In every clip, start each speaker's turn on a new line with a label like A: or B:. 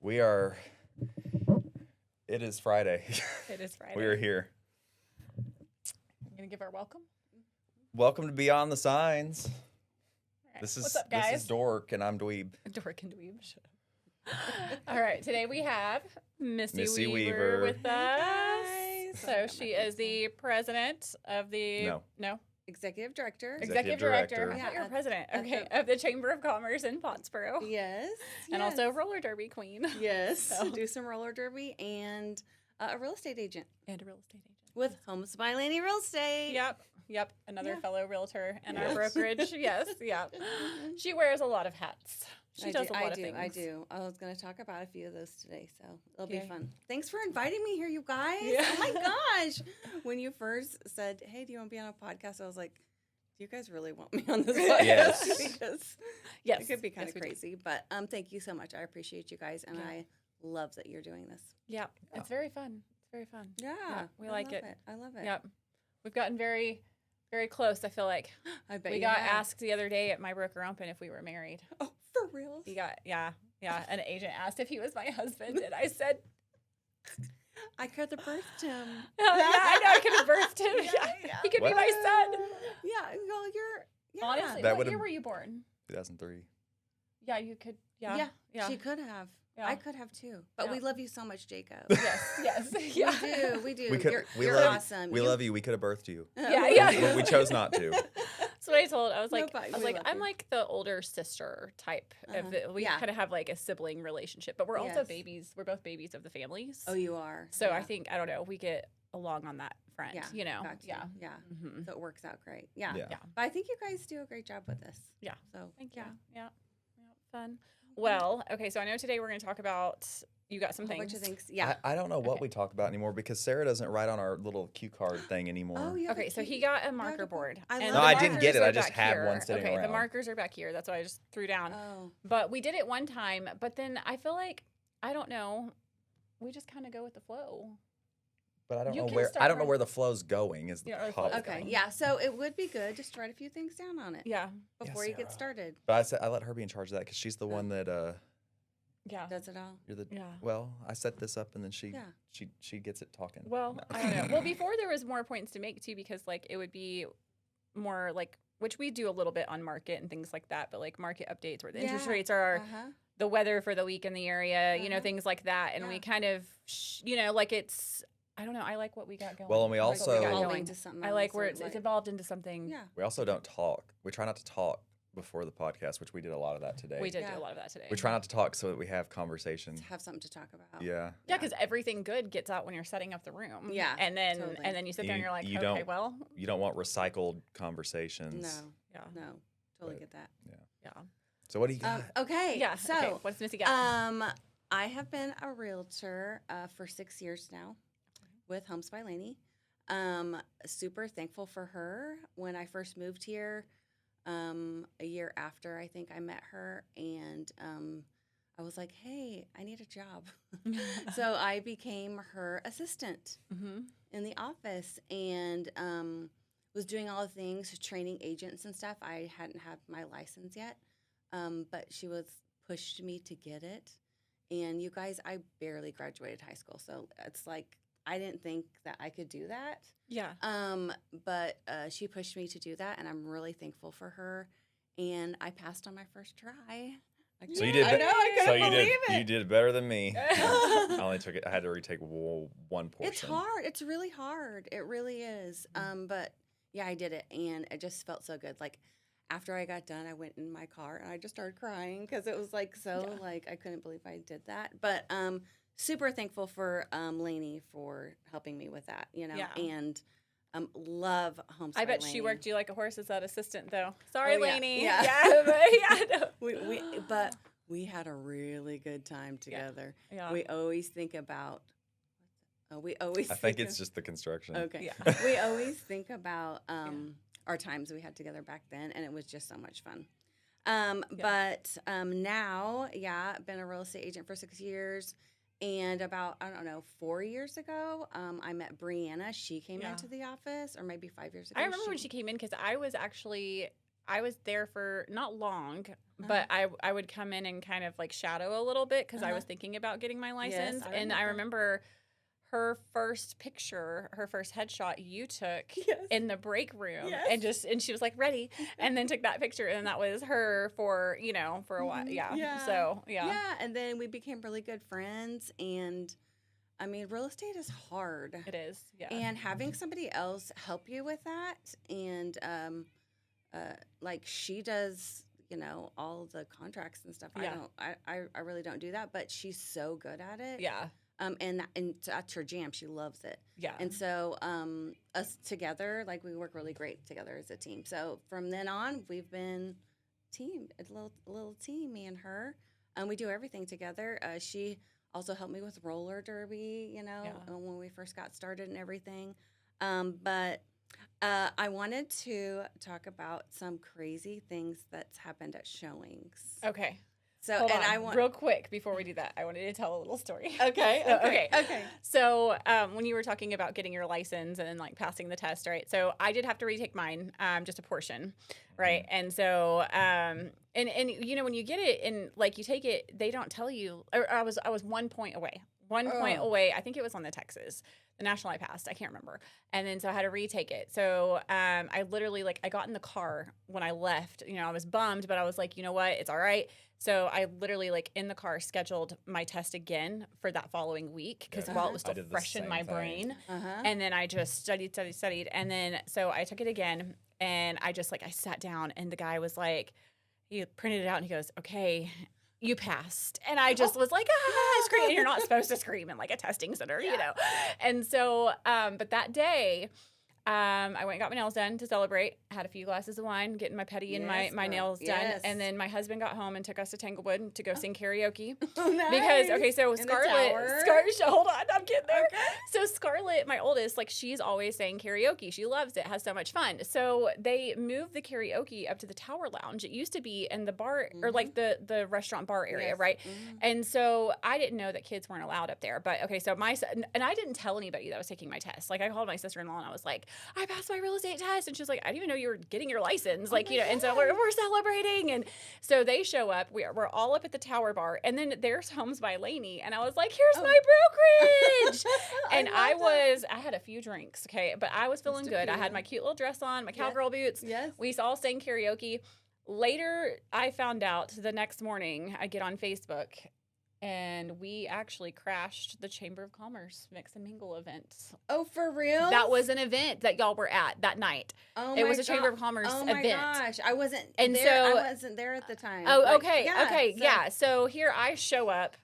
A: It is Friday.
B: It is Friday.
A: We are here.
B: I'm going to give our welcome.
A: Welcome to Beyond the Signs.
B: Right.
A: What's
B: up, guys?
A: This is Dork, and I'm Dweeb.
B: Dork and Dweeb. Shut up. All right. Today we have Missy
A: Weaver
B: with us.
C: Hey, guys.
B: So she is the president of the...
A: No.
C: Executive director.
B: Executive director. I
C: Yeah,
B: thought you were
C: at-
B: president.
C: at
B: Okay.
C: the-
B: Of the Chamber of Commerce in Pottsboro.
C: Yes.
B: And also roller derby queen.
C: Yes.
B: So-
C: Do some roller derby and a real estate agent
B: And a real estate agent.
C: with Homes By Lainie Real Estate.
B: Yep. Another
C: Yeah.
B: fellow realtor in our
A: Yes.
B: brokerage. Yes. Yep. She wears a lot of hats. She does a lot of things.
C: I do. I was going to talk about a few of those today, so it'll
B: Okay.
C: be fun. Thanks for inviting me here, you guys.
B: Yeah.
C: Oh my gosh. When you first said, hey, do you want to be on a podcast? I was like, do you guys really want me on this podcast?
A: Yes.
C: Because
B: Yes.
C: it could be kind
B: Yes,
C: of
B: we do.
C: crazy. But thank you so much. I appreciate you guys, and
B: Yeah.
C: I love that you're doing this.
B: Yeah. It's very fun. It's very fun.
C: Yeah,
B: we
C: I
B: like
C: love
B: it.
C: I love it.
B: Yep. We've gotten very, very close, I feel like.
C: I bet
B: We
C: you
B: got
C: have.
B: asked the other day at my broker open if we were married.
C: Oh, for real?
B: We got, yeah. An agent asked if he was my husband, and I said,
C: I could have birthed him.
B: yeah, I know I could have birthed him.
C: Yeah.
B: He could
A: What?
B: be my son.
C: Yeah, well, you're. Yeah.
B: Honestly,
A: That
B: what
A: would've-
B: year were you born?
A: 2003.
B: Yeah, you could. Yeah.
C: She could have.
B: Yeah.
C: I could have too. But
B: Yeah.
C: we love you so much, Jacob.
B: Yes. Yeah.
C: We do.
A: We could.
C: You're, you're
A: love,
C: awesome.
A: We love you. We could have birthed you.
B: Yeah.
A: We chose not to.
B: That's what I told. I was
C: No,
B: like,
C: but we love
B: I'm
C: you.
B: like the older sister type of the, we
C: Yeah.
B: kind of have like a sibling relationship, but we're also
C: Yes.
B: babies. We're both babies of the families.
C: Oh, you are.
B: So
C: yeah.
B: I think, I don't know, we get along on that front,
C: Yeah.
B: you know?
C: Got you.
B: Yeah.
C: Yeah.
B: Mhm.
C: So it works out great. Yeah.
A: Yeah.
B: Yeah.
C: But I think you guys do a great job with this.
B: Yeah.
C: So
B: Thank you.
C: yeah.
B: Yeah. Fun. Well, okay. So I know today we're going to talk about, you got some
C: A whole bunch
B: things.
C: of things. Yeah.
A: I don't know what
B: Okay.
A: we talk about anymore because Sarah doesn't write on our little cue card thing anymore.
C: Oh, yeah.
B: Okay, so he got a marker board.
C: I
B: and
C: love
B: the
C: No, I didn't
B: markers
A: get it.
B: are
A: I just
B: back
A: have
B: here.
A: one sitting
B: Okay, the
A: around.
B: markers are back here. That's what I just threw down.
C: Oh.
B: But we did it one time, but then I feel like, I don't know, we just kind of go with the flow.
A: But I don't
B: You
A: know
B: can
A: where.
B: start
A: I don't know
B: writing-
A: where the flow's going. Is the
B: Yeah, or the
A: problem.
B: flow's
C: Okay.
B: going.
C: Yeah. So it would be good just to write a few things down on it
B: Yeah.
C: before you get started.
A: But I said I let her be in charge of that because she's the one that
B: Yeah.
C: Does it all?
A: you're the.
B: Yeah.
A: Well, I set this up and then she
C: Yeah.
A: she gets it talking.
B: Well,
A: No.
B: I don't know. Well, before there was more points to make too, because like it would be more like, which we do a little bit on market and things like that, but like market updates where the interest
C: Yeah.
B: rates are,
C: Uh-huh.
B: the weather for the week in the area, you know,
C: Uh-huh.
B: things like that. And we
C: Yeah.
B: kind of, you know, like it's, I don't know. I like what we got going.
A: Well, and we
B: I like what we
A: also-
B: got
C: Evolving
B: going.
C: to something
B: I
C: else
B: like where
C: or
B: it's
C: like-
B: evolved into something.
C: Yeah.
A: We also don't talk. We try not to talk before the podcast, which we did a lot of that today.
B: We did
C: Yeah.
B: do a lot of that today.
A: We try not to talk so that we have conversation.
C: To have something to talk about.
A: Yeah.
B: Yeah, because everything good gets out when you're setting up the room.
C: Yeah,
B: and then
C: totally.
B: you sit there and
A: You-
B: you're like,
A: you
B: okay,
A: don't-
B: well,
A: You don't want recycled conversations.
C: No.
B: yeah,
C: No. Totally
A: But-
C: get that.
B: yeah,
A: So what do you got?
C: Okay.
B: yeah.
C: So,
B: okay, what's Missy got?
C: I have been a realtor for 6 years now with Homes by Lainie. Super thankful for her. When I first moved here, a year after, I think I met her, and I was like, hey, I need a job. So I became her assistant
B: Mm-hmm.
C: in the office and was doing all the things, training agents and stuff. I hadn't had my license yet, but she pushed me to get it. And you guys, I barely graduated high school, so it's like I didn't think that I could do that.
B: Yeah.
C: But she pushed me to do that, and I'm really thankful for her. And I passed on my first try.
A: So you did.
C: I know, I couldn't believe it.
A: You did better than me. I only took it. I had to retake one portion.
C: It's hard. It's really hard. It really is. But yeah, I did it, and it just felt so good. Like after I got done, I went in my car and I just started crying because it was like like I couldn't believe I did that. But super thankful for Lainie for helping me with that. You know,
B: Yeah.
C: and love Homes.
B: I
C: by
B: bet she
C: Lainie.
B: worked you like a horse as that assistant, though. Sorry,
C: Oh, yeah.
B: Lainey.
C: Yeah.
B: but yeah, no.
C: But we had a really good time together.
B: Yeah.
C: We always think about. We always.
A: I think it's just the construction.
C: Okay.
B: Yeah.
C: We always think about our times we had together back then, and it was just so much fun. But now, been a real estate agent for 6 years. And about, 4 years ago, I met Brianna. She came
B: Yeah.
C: into the office, or maybe 5 years ago.
B: I remember when she came in because I was there for not long, but I would come in and kind of like shadow a little bit because I was thinking about getting my license. And I remember her first picture, her first headshot you took in the break room and she was like ready and then took that picture and that was her for a while. So
C: and then we became really good friends. And I mean, real estate is hard.
B: It is.
C: And having somebody else help you with that, and like she does, all the contracts and stuff. I really don't do that, but she's so good at it. And that's her jam. She loves it. And so us together, like we work really great together as a team. So from then on, we've been a little team, me and her. We do everything together. She also helped me with roller derby, when we first got started and everything. But I wanted to talk about some crazy things that's happened at showings.
B: Okay.
C: So,
B: Hold
C: and
B: on.
C: I want
B: real quick before we do that, I wanted to tell a little story.
C: Okay.
B: So, when you were talking about getting your license and then like passing the test, right? So, I did have to retake mine, just a portion, right? And so, and when you get it and like you take it, they don't tell you. Or I was 1 point away. 1 point away. I think it was on the Texas, the national I passed. I can't remember. And then so I had to retake it. So I literally I got in the car when I left. I was bummed, but I was like, you know what? It's all right. So I literally in the car scheduled my test again for that following week because while it was still fresh in my brain. And then I just studied. And then so I took it again and I just I sat down and the guy was like, he printed it out and he goes, okay, you passed. And I just was like, scream. And you're not supposed to scream in a testing center, And so, but that day, I went and got my nails done to celebrate. Had a few glasses of wine, getting my pedi and my nails done. And then my husband got home and took us to Tanglewood to go sing karaoke.
C: Oh, nice.
B: Because, so Scarlett, hold on, I'm getting there.
C: Okay.
B: So Scarlett, my oldest, she's always saying karaoke. She loves it, has so much fun. So they moved the karaoke up to the Tower Lounge. It used to be in the bar or the restaurant bar area, right? And so I didn't know that kids weren't allowed up there. But okay, so and I didn't tell anybody that I was taking my test. I called my sister-in-law and I was like, I passed my real estate test. And she was like, I didn't even know you were getting your license. And so we're celebrating. And so they show up. We're all up at the Tower Bar. And then there's Homes by Lainie. And I was like, here's my brokerage. And I had a few drinks, okay? But I was feeling good. I had my cute little dress on, my cowgirl boots.
C: Yes.
B: We all sang karaoke. Later, I found out the next morning, I get on Facebook. And we actually crashed the Chamber of Commerce Mix and Mingle event.
C: Oh, for real?
B: That was an event that y'all were at that night.
C: Oh,
B: it was a Chamber of Commerce event.
C: Oh, my gosh. I wasn't there at the time.
B: Oh, okay. Yeah. So here I show up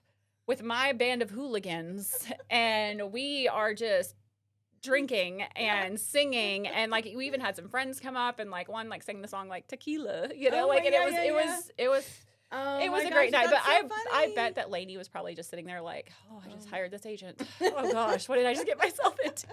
B: with my band of hooligans, and we are just drinking and singing. And, we even had some friends come up, and, one, sang the song, Tequila, it was...
C: Oh,
B: it was a great night, but I bet that Lainie was probably just sitting there I just hired this agent. Oh gosh, what did I just get myself into?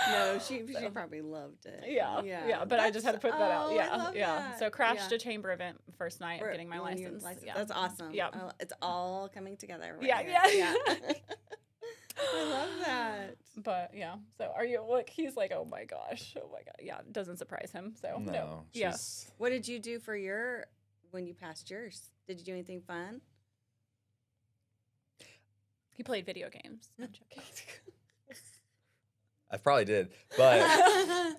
C: No, she probably loved it.
B: Yeah. But I just had to put that out.
C: I love that.
B: So crashed a chamber event first night of getting my license. Yeah.
C: That's awesome.
B: Yeah,
C: it's all coming together. Right
B: yeah.
C: I love that.
B: But yeah, so are you? He's like, oh my god. Yeah, it doesn't surprise him. So no. Yeah.
C: What did you do for when you passed yours? Did you do anything fun?
B: He played video games. I'm joking.
A: I probably did, but I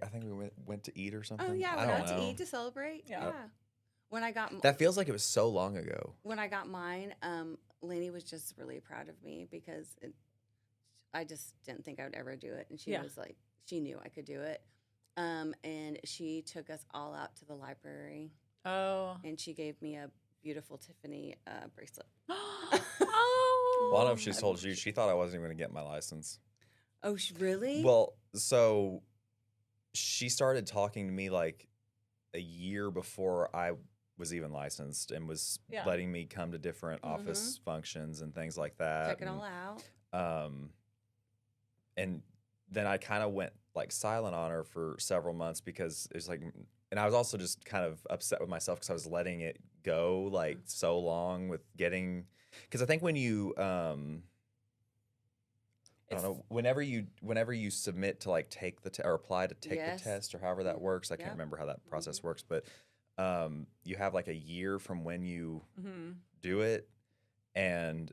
A: think we went to eat or something.
C: Oh yeah, we went to eat to celebrate. Yeah. When I got
A: that feels like it was so long ago.
C: When I got mine, Lainie was just really proud of me because I just didn't think I would ever do it, and she was like, she knew I could do it. And she took us all out to the library.
B: Oh.
C: And she gave me a beautiful Tiffany bracelet.
B: Oh.
A: Well, I don't know if she told you. She thought I wasn't even going to get my license.
C: Oh, really?
A: Well, so she started talking to me a year before I was even licensed and was letting me come to different office functions and things like that.
C: Check it all out.
A: And then I kind of went silent on her for several months because it was and I was also just kind of upset with myself because I was letting it go so long with getting, because I think when you I don't know, whenever you submit to take the or apply to take the test or however that works, I can't remember how that process works, but you have like a year from when you
B: Mm-hmm.
A: do it, and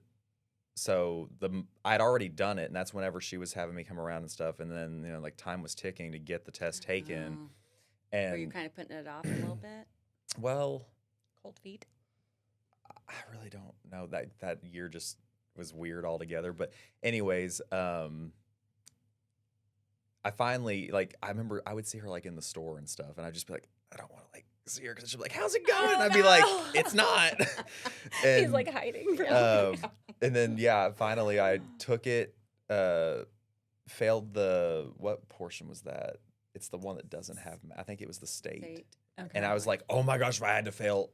A: so I'd already done it, and that's whenever she was having me come around and stuff, and then like time was ticking to get the test taken,
C: Oh.
A: and
C: Were you kind of putting it off a little bit?
A: well,
B: Cold feet.
A: I really don't know, that year just was weird altogether. But anyways, I finally I remember I would see her like in the store and stuff, and I'd just be like, I don't want to like see her because she'd be like, how's it going? And I'd be like, it's not.
B: He's
A: And,
B: like hiding from
A: and then finally I took it, failed what portion was that? It's the one that doesn't have, I think it was the state.
B: Okay.
A: And I was like, oh my gosh, if I had to fail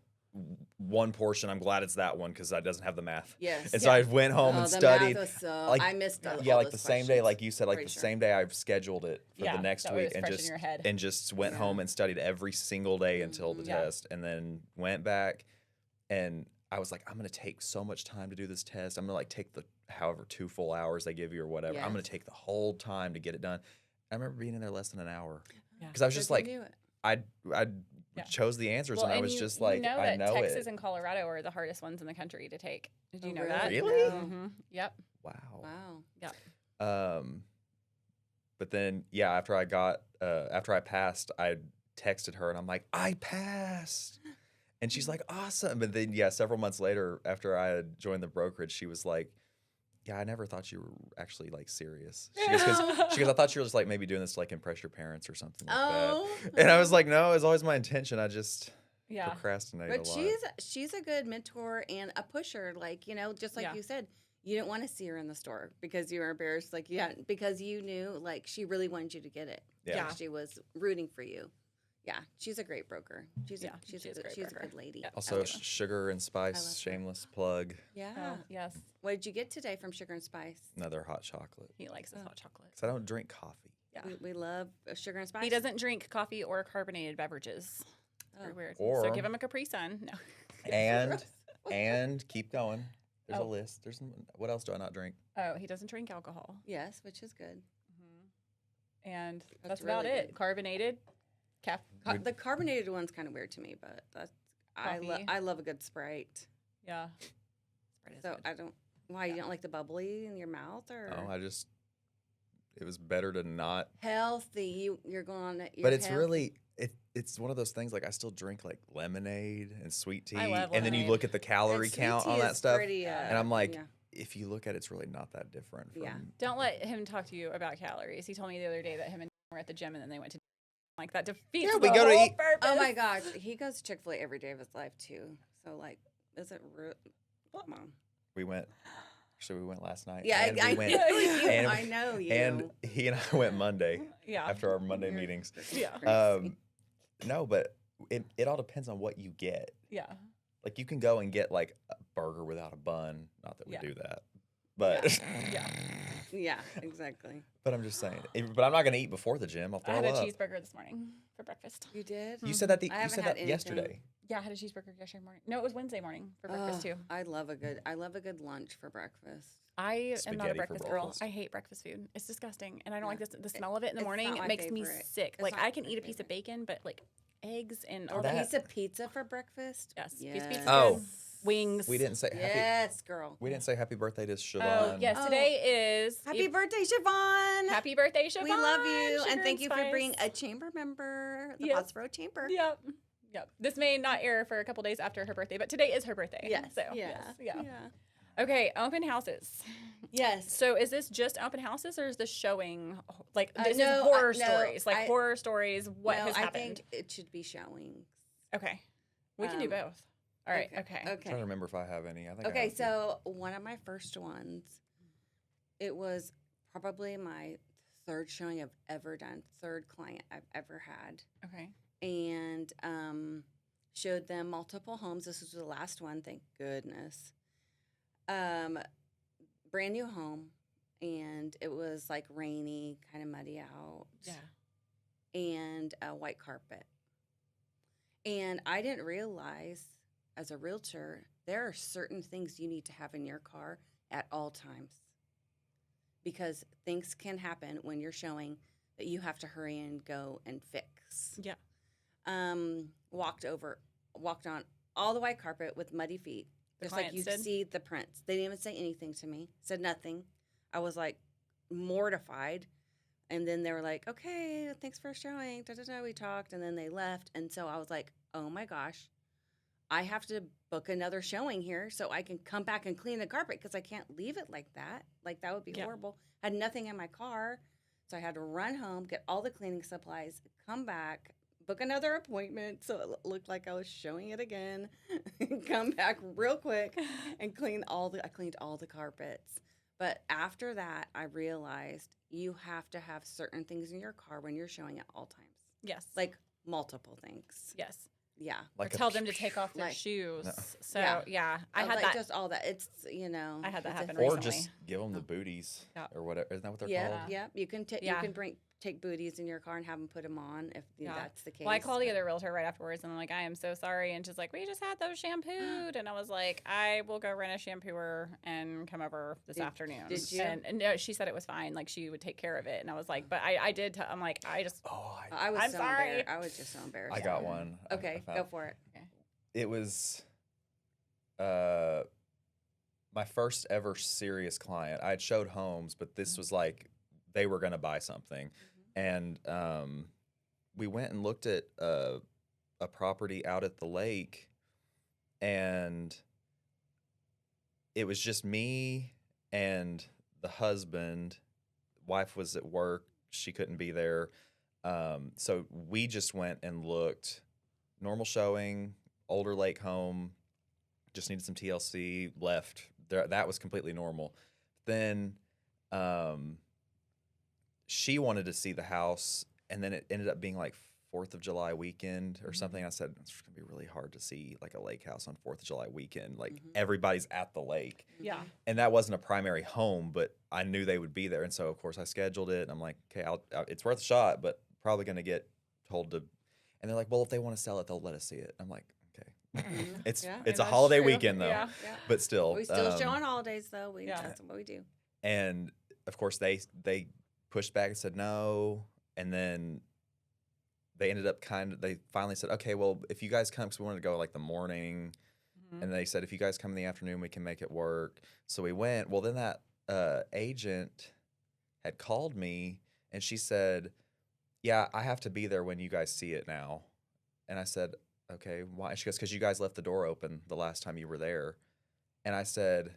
A: one portion, I'm glad it's that one because that doesn't have the math.
C: Yes.
A: And so I went home and studied.
C: I missed all
A: Yeah, like
C: those
A: the same day,
C: questions.
A: like you said, like
C: Pretty
A: the
C: sure.
A: same day I've scheduled it for the next
B: that way
A: week,
B: it's fresh in your head.
A: and just went
C: Yeah.
A: home and studied every single day until the
B: Yeah.
A: test, and then went back, and I was like, I'm gonna take so much time to do this test. I'm gonna like take the however 2 full hours they give you or whatever. I'm gonna
C: Yes.
A: take the whole time to get it done. I remember being in there less than an hour
B: Yeah.
A: because I was just like,
C: knew it.
A: I
B: Yeah.
A: chose the answers,
B: Well,
A: and I
B: and
A: was
B: you,
A: just like,
B: you know
A: I
B: that
A: know
B: Texas
A: it.
B: and Colorado are the hardest ones in the country to take. Did you
C: Oh,
B: know that?
A: Really?
C: No.
B: Mm-hmm. Yep.
A: Wow.
C: Wow.
A: But then after I passed, I texted her and I'm like, I passed. And she's like, awesome. But then several months later, after I had joined the brokerage, she was like, yeah, I never thought you were actually like serious. She goes, I thought you were just like maybe doing this to like impress your parents or something like
C: Oh.
A: that. And I was like, no, it was always my intention. I just
B: Yeah.
A: procrastinated
C: But
A: a lot.
C: she's a good mentor and a pusher. Like, just like
B: Yeah.
C: you said, you didn't want to see her in the store because you were embarrassed. Like because you knew like she really wanted you to get it.
A: Yeah.
C: Like, she was rooting for you. Yeah, she's a great broker. She's
B: Yeah,
C: she's
B: she is
C: a
B: a great
C: she's a
B: broker.
C: good lady.
B: Yeah.
A: Also,
C: I
A: Sugar and
C: love
A: Spice,
C: her.
A: shameless plug.
C: Yeah.
B: Oh, yes.
C: What did you get today from Sugar and Spice?
A: Another hot chocolate.
B: He likes his
C: Oh.
B: hot chocolate.
A: Because I don't drink coffee.
B: Yeah.
C: We love Sugar and Spice.
B: He doesn't drink coffee or carbonated beverages. Very
C: Oh.
B: weird.
A: Or-
B: so give him a Capri Sun. No.
A: And keep going. There's a
B: Oh.
A: list. What else do I not drink?
B: Oh, he doesn't drink alcohol.
C: Yes, which is good.
B: And
C: That's
B: that's about
C: really
B: it.
C: good.
B: Carbonated.
C: The carbonated one's kind of weird to me, but
B: Coffee.
C: I love a good Sprite.
B: Yeah. Sprite is
C: So
B: good.
C: I don't. Why you don't like the bubbly in your mouth or
A: Oh, it was better to not.
C: healthy? You're going.
A: But it's really, it's one of those things, like I still drink like lemonade and sweet tea.
B: I love
A: and then you
B: lemonade.
A: look at the calorie count on that stuff.
C: and
A: And I'm like,
C: yeah.
A: if you look at it, it's really not that different from.
C: Yeah.
B: Don't let him talk to you about calories. He told me the other day that him and were at the gym and then they went to like that defeats
A: Yeah, we
B: the
A: go to
B: whole
A: eat-
B: purpose.
C: Oh my gosh, he goes to Chick-fil-A every day of his life too. So like, is it real? Come on.
A: We went last night.
C: Yeah,
A: and
C: I
A: we went,
C: know you.
A: and-
C: I know you.
A: And he and I went Monday
B: Yeah.
A: after our Monday
C: You're-
A: meetings.
B: Yeah.
A: No, but it all depends on what you get.
B: Yeah.
A: Like you can go and get like a burger without a bun. Not that we
B: Yeah.
A: do that, but
B: Yeah.
C: Yeah, exactly.
A: but I'm just saying. But I'm not gonna eat before the gym. I'll
B: I
A: throw
B: had a
A: up.
B: cheeseburger this morning for breakfast.
C: You did?
A: You said that.
C: I
A: You
C: haven't
A: said
C: had
A: that
C: anything.
A: yesterday.
B: Yeah, I had a cheeseburger yesterday morning. No, it was Wednesday morning for breakfast
C: Oh,
B: too.
C: I love a good lunch for breakfast.
B: I am not a
A: Spaghetti for
B: breakfast girl.
A: breakfast.
B: I hate breakfast food. It's disgusting, and I don't
C: Yeah.
B: like the smell of it in the
C: It's
B: morning.
C: not
B: It
C: my
B: makes me
C: favorite.
B: sick.
C: It's
B: Like
C: not
B: I can
C: my
B: eat a piece of
C: favorite.
B: bacon, but like eggs and
C: Or
B: all
C: a
B: that.
C: piece of pizza for breakfast?
B: Yes, piece of
C: Yes.
B: pizza.
A: Oh.
B: Wings.
A: We didn't say happy.
C: Yes, girl.
A: We didn't say happy birthday to Siobhan.
B: Oh yes,
C: Oh.
B: today is
C: Happy birthday, Siobhan.
B: Happy birthday, Siobhan.
C: We love you.
B: Sugar
C: And thank you for
B: spice.
C: being a chamber member, the
B: Yes.
C: Pottsboro Chamber.
B: Yep. Yep. This may not air for a couple days after her birthday, but today is her birthday.
C: Yes.
B: So
C: Yeah.
B: yes, yeah. Okay. Open houses.
C: Yes.
B: So is this just open houses, or is this showing like this
C: no,
B: is horror
C: no,
B: stories, like
C: I-
B: horror stories? What
C: No,
B: has
C: I
B: happened?
C: think it should be showing.
B: Okay. We can do
C: Um,
B: both. All right. Okay.
C: Okay.
A: I'm trying to remember if I have any. I think. I
C: Okay,
A: have a few.
C: so one of my first ones, it was probably my third showing I've ever done, third client I've ever had,
B: Okay.
C: and showed them multiple homes. This was the last one, thank goodness. Brand new home, and it was like rainy, kind of muddy out.
B: Yeah.
C: And a white carpet. And I didn't realize as a realtor, there are certain things you need to have in your car at all times because things can happen when you're showing that you have to hurry and go and fix.
B: Yeah.
C: walked on all the white carpet with muddy feet. Just like you see the prints. They didn't even say anything to me. Said nothing. I was like mortified. And then they were like, okay, thanks for showing. Da, da, da. We talked and then they left. And so I was like, oh my gosh, I have to book another showing here so I can come back and clean the carpet because I can't leave it like that. Like that would be horrible. Had nothing in my car. So I had to run home, get all the cleaning supplies, come back, book another appointment so it looked like I was showing it again, come back real quick and I cleaned all the carpets. But after that, I realized you have to have certain things in your car when you're showing at all times.
B: Yes.
C: Like multiple things.
B: Yes.
C: Yeah.
A: Like
B: tell them to take off their shoes. No. So I had
C: like
B: that.
C: Just all that. It's I
B: had that happen
A: or
B: recently.
A: just give them the booties or whatever. Isn't that what they're called?
C: Yeah. You can take booties in your car and have them put them on if that's the case.
B: Well, I called the other realtor right afterwards and I'm like, I am so sorry. And she's like, we just had those shampooed. And I was like, I will go rent a shampooer and come over this afternoon.
C: Did you?
B: And no, she said it was fine. Like she would take care of it. And I was like, but I did. I'm like, I'm sorry.
C: I was just so embarrassed.
A: I got one.
C: Okay, go for it. Okay.
A: It was my first ever serious client. I had showed homes, but this was like they were going to buy something. And we went and looked at a property out at the lake, and it was just me and the husband. Wife was at work. She couldn't be there. So we just went and looked. Normal showing, older lake home, just needed some TLC, left. That was completely normal. Then she wanted to see the house, and then it ended up being like 4th of July weekend or something. I said, it's going to be really hard to see like a lake house on 4th of July weekend. Like everybody's at the lake.
B: Yeah.
A: And that wasn't a primary home, but I knew they would be there. And so, of course, I scheduled it. And I'm like, okay, it's worth a shot, but probably going to get told to. And they're like, well, if they want to sell it, they'll let us see it. I'm like, okay. It's a holiday weekend, though. Yeah. But still.
C: We still show on holidays, though. That's what we do.
A: And, of course, they pushed back and said no. And then they ended up they finally said, okay, well, if you guys come, because we wanted to go like the morning. And they said, if you guys come in the afternoon, we can make it work. So we went. Well, then that agent had called me, and she said, yeah, I have to be there when you guys see it now. And I said, okay, why? She goes, because you guys left the door open the last time you were there. And I said,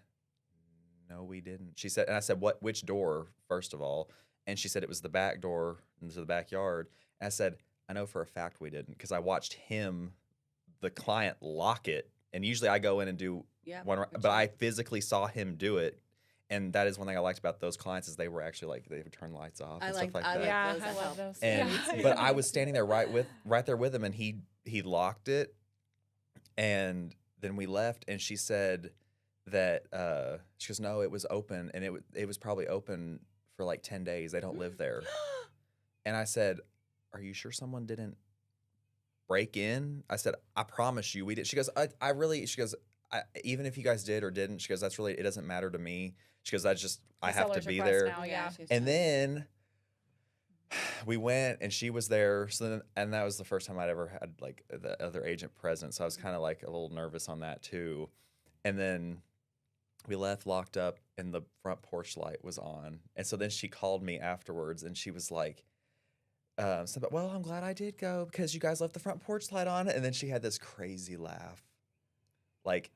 A: no, we didn't. She said, and I said, which door, first of all? And she said it was the back door into the backyard. And I said, I know for a fact we didn't, because I watched the client, lock it. And usually I go in and do one, but I physically saw him do it. And that is one thing I liked about those clients is they were actually like, they would turn lights off and stuff like that.
B: Yeah, I love those.
A: And, but I was standing there right there with him, and he locked it. And then we left, and she said that, she goes, no, it was open, and it was probably open for like 10 days. They don't live there. And I said, are you sure someone didn't break in? I said, I promise you we did. She goes, she goes, even if you guys did or didn't, she goes, it doesn't matter to me. She goes, I have to be there.
B: Now, yeah.
A: And then we went, and she was there. And that was the first time I'd ever had like the other agent present. So I was kind of like a little nervous on that too. And then we left, locked up, and the front porch light was on. And so then she called me afterwards, and she was like, well, I'm glad I did go because you guys left the front porch light on. And then she had this crazy laugh. Like,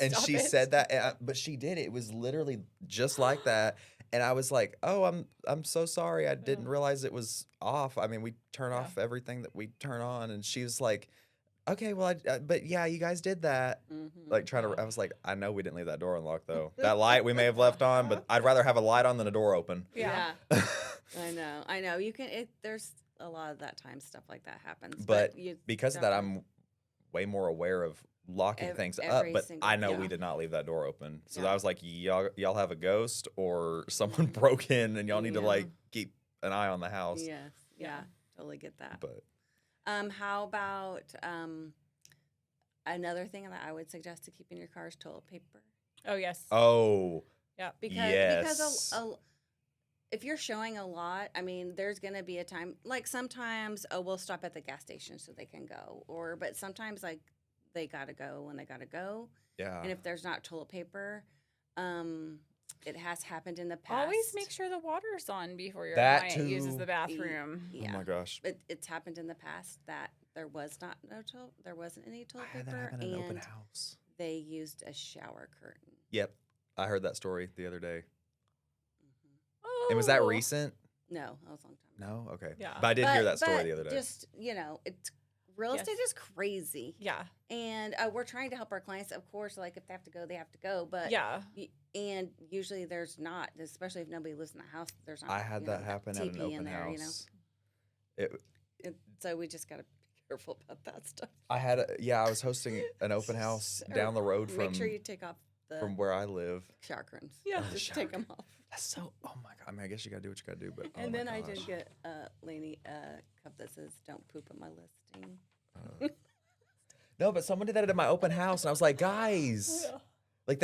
A: and she said that, but she did it. It was literally just like that. And I was like, oh, I'm so sorry. I didn't realize it was off. I mean, we turn off everything that we turn on. And she was like, okay, well, but yeah, you guys did that. Like I was like, I know we didn't leave that door unlocked though. That light we may have left on, but I'd rather have a light on than a door open.
C: Yeah. I know. You can, there's a lot of that time stuff like that happens.
A: But because of that, I'm way more aware of locking things up, but I know we did not leave that door open. So I was like, y'all have a ghost or someone broke in and y'all need to like keep an eye on the house.
C: Yes. Yeah. Totally get that.
A: But
C: how about another thing that I would suggest to keep in your car is toilet paper.
B: Oh, yes.
A: Oh,
B: yeah.
C: Because if you're showing a lot, I mean, there's going to be a time, like sometimes, we'll stop at the gas station so they can go, but sometimes like they got to go when they got to go.
A: Yeah.
C: And if there's not toilet paper, it has happened in the past.
B: Always make sure the water's on before your
A: That
B: client uses
A: too.
B: the bathroom.
C: Yeah.
A: Oh my gosh.
C: It's happened in the past that there wasn't any toilet
A: I had that
C: paper,
A: happen in an open
C: and
A: house.
C: they used a shower curtain.
A: Yep. I heard that story the other day.
B: Oh.
A: And was that recent?
C: No, that was a long time ago.
A: No? Okay.
B: Yeah.
A: But I did hear that story
C: but
A: the other day.
C: Just, it's real estate is crazy.
B: Yeah.
C: And we're trying to help our clients. Of course, like if they have to go, they have to go. But
B: Yeah.
C: and usually there's not, especially if nobody lives in the house. There's not.
A: I had that happen at an
C: TP
A: open
C: in there,
A: house.
C: So we just got to be careful about that stuff.
A: I was hosting an open house down the road from
C: Make sure you take off the
A: from where I live.
C: shower curtains.
B: Yeah.
A: Oh, the
C: Just
A: shower
C: take them off.
A: That's so. Oh my god! I mean, I guess you gotta do what you gotta do, but. Oh
C: And
A: my
C: then I
A: gosh.
C: did get Lainie a cup that says "Don't poop on my listing."
A: No, but someone did that at my open house, and I was like, guys, like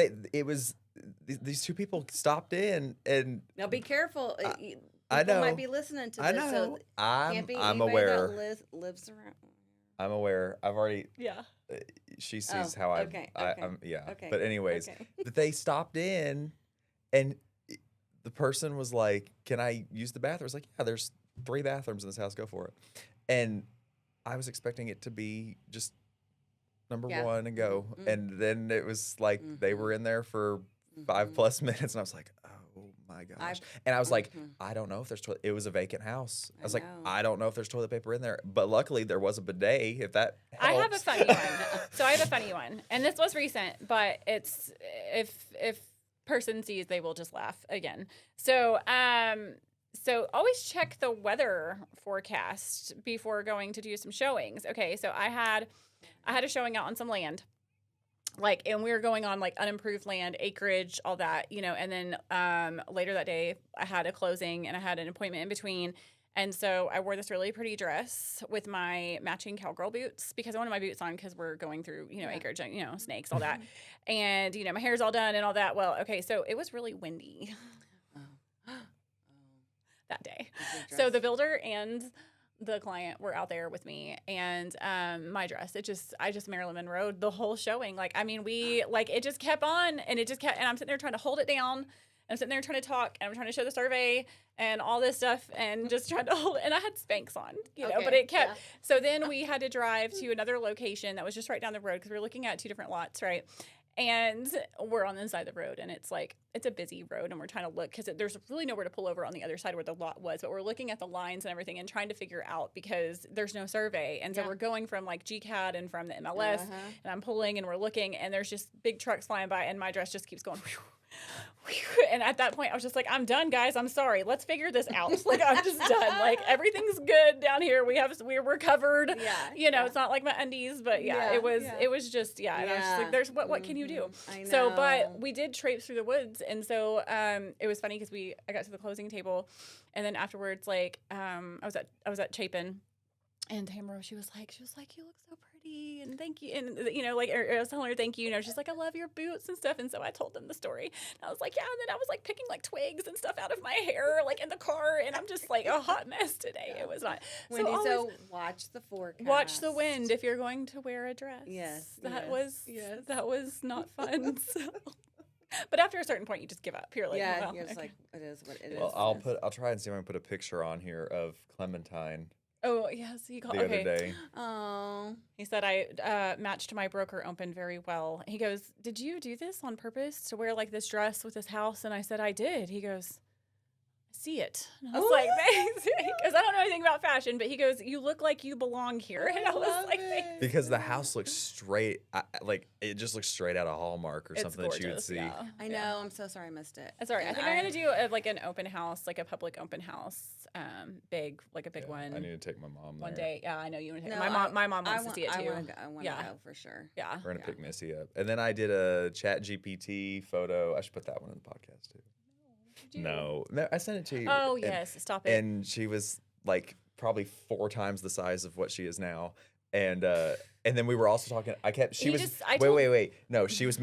A: these two people stopped in, and
C: Now be careful.
A: I
C: People
A: know.
C: might be listening to
A: I
C: this.
A: know.
C: So can't be
A: I'm
C: anybody
A: aware.
C: that lives around.
A: I'm aware. I've already.
B: Yeah.
A: She sees
C: Oh,
A: how
C: okay,
A: I'm. Yeah.
C: okay,
A: But anyways,
C: okay.
A: but they stopped in, and the person was like, "Can I use the bathroom?" I was like, "Yeah, there's 3 bathrooms in this house. Go for it." And I was expecting it to be just number
C: Yeah.
A: 1 and go,
C: Mhm.
A: and then it was like they were in there for 5+ minutes, and I was like, "Oh my gosh!" And I was like, "I don't know if there's toilet." It was a vacant house. I was like,
C: know.
A: "I don't know if there's toilet paper in there," but luckily there was a bidet. If that helps.
B: I have a funny one. So I have a funny one, and this was recent, but it's if person sees, they will just laugh again. So so always check the weather forecast before going to do some showings. Okay, so I had a showing out on some land. Like, and we were going on like unimproved land, acreage, all that, and then later that day I had a closing and I had an appointment in between. And so I wore this really pretty dress with my matching cowgirl boots because I wanted my boots on because we're going through, acreage, snakes, all that. And, my hair's all done and all that. Well, okay, so it was really windy that day. So the builder and the client were out there with me, and my dress, I just Marilyn Monroe the whole showing. Like, I mean, it just kept on, and it just kept, and I'm sitting there trying to hold it down, and I'm sitting there trying to talk, and I'm trying to show the survey and all this stuff, and just trying to hold it, and I had Spanx on, but it kept, so then we had to drive to another location that was just right down the road, because we were looking at 2 different lots, right? And we're on the side of the road, and it's a busy road, and we're trying to look because there's really nowhere to pull over on the other side where the lot was, but we're looking at the lines and everything and trying to figure out because there's no survey. And so we're going from like GCAD and from the MLS, and I'm pulling and we're looking, and there's just big trucks flying by, and my dress just keeps going. Whew, whew. And at that point, I was just like, I'm done, guys. I'm sorry. Let's figure this out. Like, I'm just done. Like, everything's good down here. We're covered. Yeah. It's not like my undies, but it was just, And I was just like, what can you do?
C: I know.
B: So, but we did traipse through the woods. And so, it was funny because I got to the closing table, and then afterwards, like, I was at Chapin, and Tamara, she was like, you look so pretty, and thank you, and I was telling her thank you, she's like, I love your boots and stuff, and so I told them the story, and I was like, and then I was like picking like twigs and stuff out of my hair, like in the car, and I'm just like a hot mess today. It was not.
C: Wendy, so watch the forecast.
B: Watch the wind if you're going to wear a dress.
C: Yes,
B: that was not fun. So. But after a certain point, you just give up. You're like, well,
C: you're just like, it is what it is.
A: Well, I'll try and see if I can put a picture on here of Clementine.
B: Oh, yes. He called
A: the other day.
C: Oh.
B: He said, I matched my broker open very well. He goes, did you do this on purpose to wear like this dress with this house? And I said, I did. He goes, I see it. And I was like, thanks. He goes, I don't know anything about fashion, but he goes, you look like you belong here. And I was like, thanks.
A: Because the house looks straight, like it just looks straight out of Hallmark or something
B: gorgeous,
A: that you would see.
B: Yeah.
C: I know. I'm so sorry I missed it.
B: That's all right. I think I'm going to do like an open house, like a public open house, big one.
A: I need to take my mom there.
B: One day. Yeah, I know you want to take
C: No,
B: my mom wants to see it too.
C: I want to go for sure.
B: Yeah.
A: We're going to pick Missy up. And then I did a Chat GPT photo. I should put that one in the podcast too. No, I sent it to you.
B: Oh, yes. Stop it.
A: And she was like probably 4 times the size of what she is now. And then we were also talking. She
B: You
A: was
B: just- I told-
A: wait. No, she was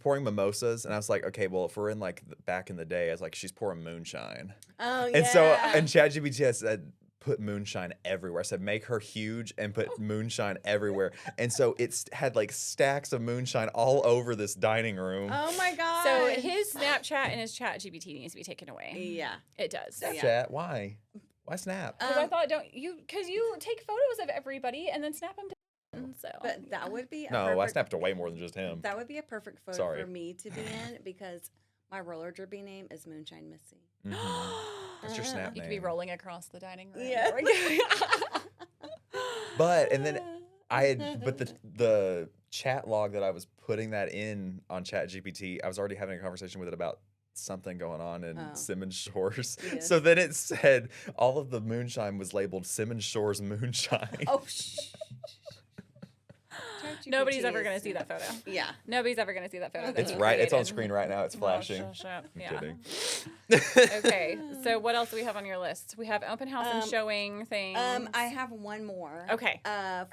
A: pouring mimosas, and I was like, okay, well, if we're in like back in the day, I was like, she's pouring moonshine.
C: Oh, yeah.
A: And so, and ChatGPT said, put moonshine everywhere. I said, make her huge and put moonshine everywhere. And so it's had like stacks of moonshine all over this dining room.
C: Oh my god.
B: So his Snapchat and his ChatGPT needs to be taken away.
C: Yeah.
B: It does.
A: Snapchat, why? Why Snap?
B: Because I thought, because you take photos of everybody and then snap them to. So.
C: But that would be
A: No, I snapped way more than just him.
C: That would be a perfect photo
A: Sorry.
C: for me to be in because my roller derby name is Moonshine Missy.
A: That's your Snap
B: You
A: name.
B: could be rolling across the dining room.
C: Yeah.
A: And then the chat log that I was putting that in on ChatGPT, I was already having a conversation with it about something going on in Simmons Shores.
C: Yes.
A: So then it said all of the moonshine was labeled Simmons Shores moonshine.
C: Oh, shh.
B: Nobody's ever going to see that photo.
C: Yeah.
B: Nobody's ever going to see that photo. that
A: It's
B: you
A: right. It's on
B: created.
A: screen right now. It's flashing.
B: Oh, shut up.
A: I'm
B: Yeah.
A: kidding.
B: Okay. So what else do we have on your list? We have open house and showing things.
C: I have one more.
B: Okay.
C: That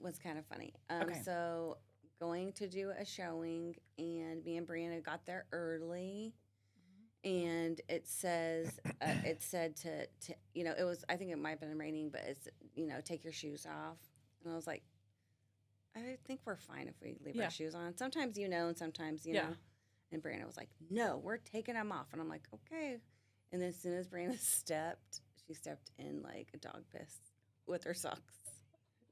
C: was kind of funny.
B: Okay.
C: So going to do a showing, and me and Brianna got there early, and it said to it was, I think it might have been raining, but it's take your shoes off, and I was like, I think we're fine if we leave our shoes on. Sometimes and sometimes you know. And Brianna was like, no, we're taking them off. And I'm like, okay. And then as soon as Brianna she stepped in like a dog piss with her socks.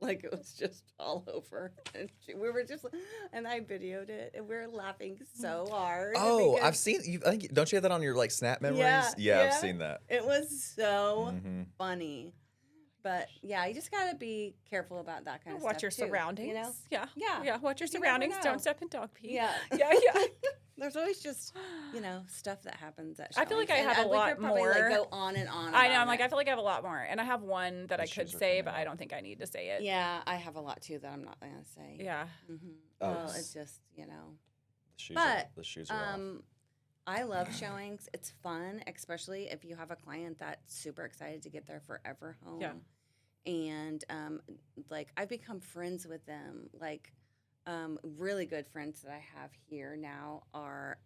C: Like it was just all over. And we were just, and I videoed it, and we were laughing so hard.
A: Oh, I've seen you. Don't you have that on your like Snap memories? Yeah, I've seen that.
C: It was so funny. But yeah, you just gotta be careful about that kind of stuff.
B: Watch your
C: too,
B: surroundings.
C: You know?
B: Yeah. Watch your
C: You never
B: surroundings.
C: know.
B: Don't step in dog pee.
C: Yeah.
B: Yeah.
C: There's always just stuff that happens at
B: I feel like
C: showings.
B: I have
C: And
B: a
C: we
B: lot
C: could probably,
B: more.
C: Like, go on and on.
B: I know.
C: about
B: I'm like,
C: it.
B: I feel like I have a lot more, and I have one that I could
A: shoes are
B: say,
A: coming
B: but I
A: out.
B: don't think I need to say it.
C: Yeah, I have a lot too that I'm not gonna say.
B: Yeah.
C: Well,
A: s-
C: it's just
A: The shoes are off.
C: I love showings. It's fun, especially if you have a client that's super excited to get their forever home.
B: Yeah.
C: And like I've become friends with them. Like really good friends that I have here now are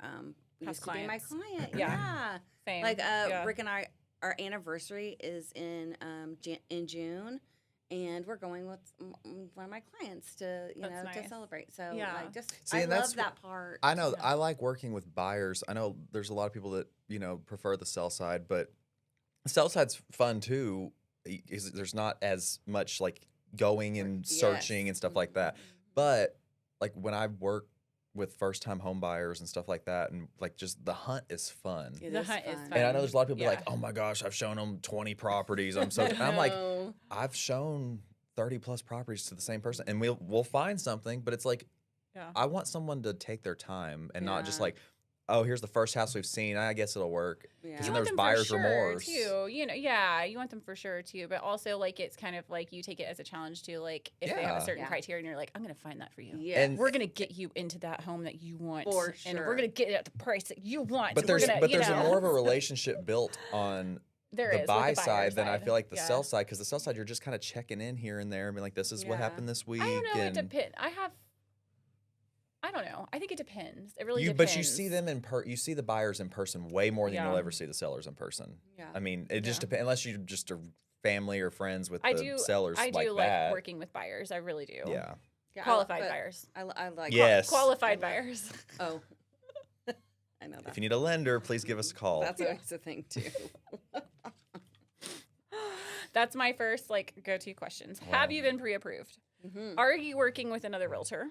C: used to be my
B: clients.
C: client.
B: Yeah.
C: Yeah.
B: Same.
C: Like
B: Yeah.
C: Rick and I, our anniversary is in June, and we're going with one of my clients to
B: That's
C: to
B: nice.
C: celebrate. So
B: Yeah.
C: like just
A: See,
C: I
A: and
C: love
A: that's
C: that part.
A: I know. I like working with buyers. I know there's a lot of people that prefer the sell side, but the sell side's fun too. Is there's not as much like going and searching and stuff like that. But like when I work with first time home buyers and stuff like that, and like just the hunt is fun.
C: It
B: The
C: is
B: hunt is
C: fun.
B: fun.
A: And I know there's a lot of people
B: Yeah.
A: like, oh my gosh, I've shown them 20 properties. I'm so. And I'm like,
C: No.
A: I've shown 30 plus properties to the same person, and we'll find something. But it's like,
B: Yeah.
A: I want someone to take their time and not just
C: Yeah.
A: like, oh, here's the first house we've seen. I guess it'll work.
C: Yeah.
A: Because
B: You
A: then
B: want
A: there's
B: them for
A: buyer's
B: sure,
A: remorse.
B: too. You want them for sure too. But also, like, it's kind of like you take it as a challenge too. Like, if they have a
A: Yeah.
B: certain
C: Yeah.
B: criteria, and you're like, I'm gonna find that for you.
C: Yeah.
A: And-
B: We're gonna get you into that home that you want,
C: For
B: and
C: sure.
B: we're gonna get it at the price that you want.
A: But
B: We're
A: there's
B: gonna,
A: a more of a relationship built on
B: There
A: the
B: is, with
A: buy
B: buyer
A: side than I feel like the
B: Yeah.
A: sell side, because the sell side you're just kind of checking in here and there and being like, this is what
C: Yeah.
A: happened this week.
B: I don't know. It
A: and
B: depends. I don't know. I think it depends. It really
A: you,
B: depends.
A: but you see them you see the buyers in person way more than
B: Yeah.
A: you'll ever see the sellers in person.
C: Yeah.
A: I mean, it just
B: Yeah.
A: depends, unless you just are family or friends with
B: I
A: the
B: do.
A: sellers
B: I do
A: like
B: like
A: that.
B: working with buyers. I really do.
A: Yeah.
C: Yeah,
B: Qualified
C: but
B: buyers.
C: I like
A: Yes.
B: Qualified buyers.
C: Oh. I know that.
A: If you need a lender, please give us a call.
C: That's always a thing too.
B: That's my first go-to questions.
A: Wow.
B: Have you been pre-approved?
C: Mm-hmm.
B: Are you working with another realtor?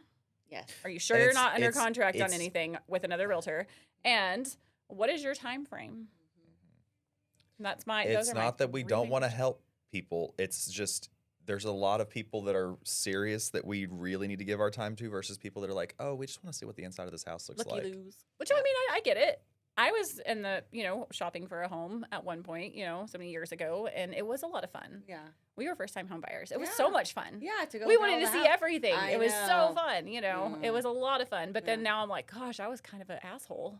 C: Yes.
B: Are you sure you're
A: It's-
B: not under
A: it's-
B: contract on
A: it's-
B: anything with another realtor? And what is your time frame? That's my.
A: It's
B: those are my
A: not that we
B: three
A: don't
B: big
A: want to
B: questions.
A: help people. It's just there's a lot of people that are serious that we really need to give our time to versus people that are like, oh, we just want to see what the inside of this house looks
B: Looky
A: like.
B: loos. Which I mean, I get it. I was in the shopping for a home at one point, so many years ago, and it was a lot of fun.
C: Yeah.
B: We were first-time home buyers. It was so
C: Yeah.
B: much fun.
C: Yeah. To go.
B: We
C: through
B: wanted
C: all
B: to
C: the
B: see
C: house.
B: everything.
C: I
B: It was so
C: know.
B: fun, It
C: Mhm.
B: was a lot of fun. But then
C: Yeah.
B: now I'm like, gosh, I was kind of an asshole.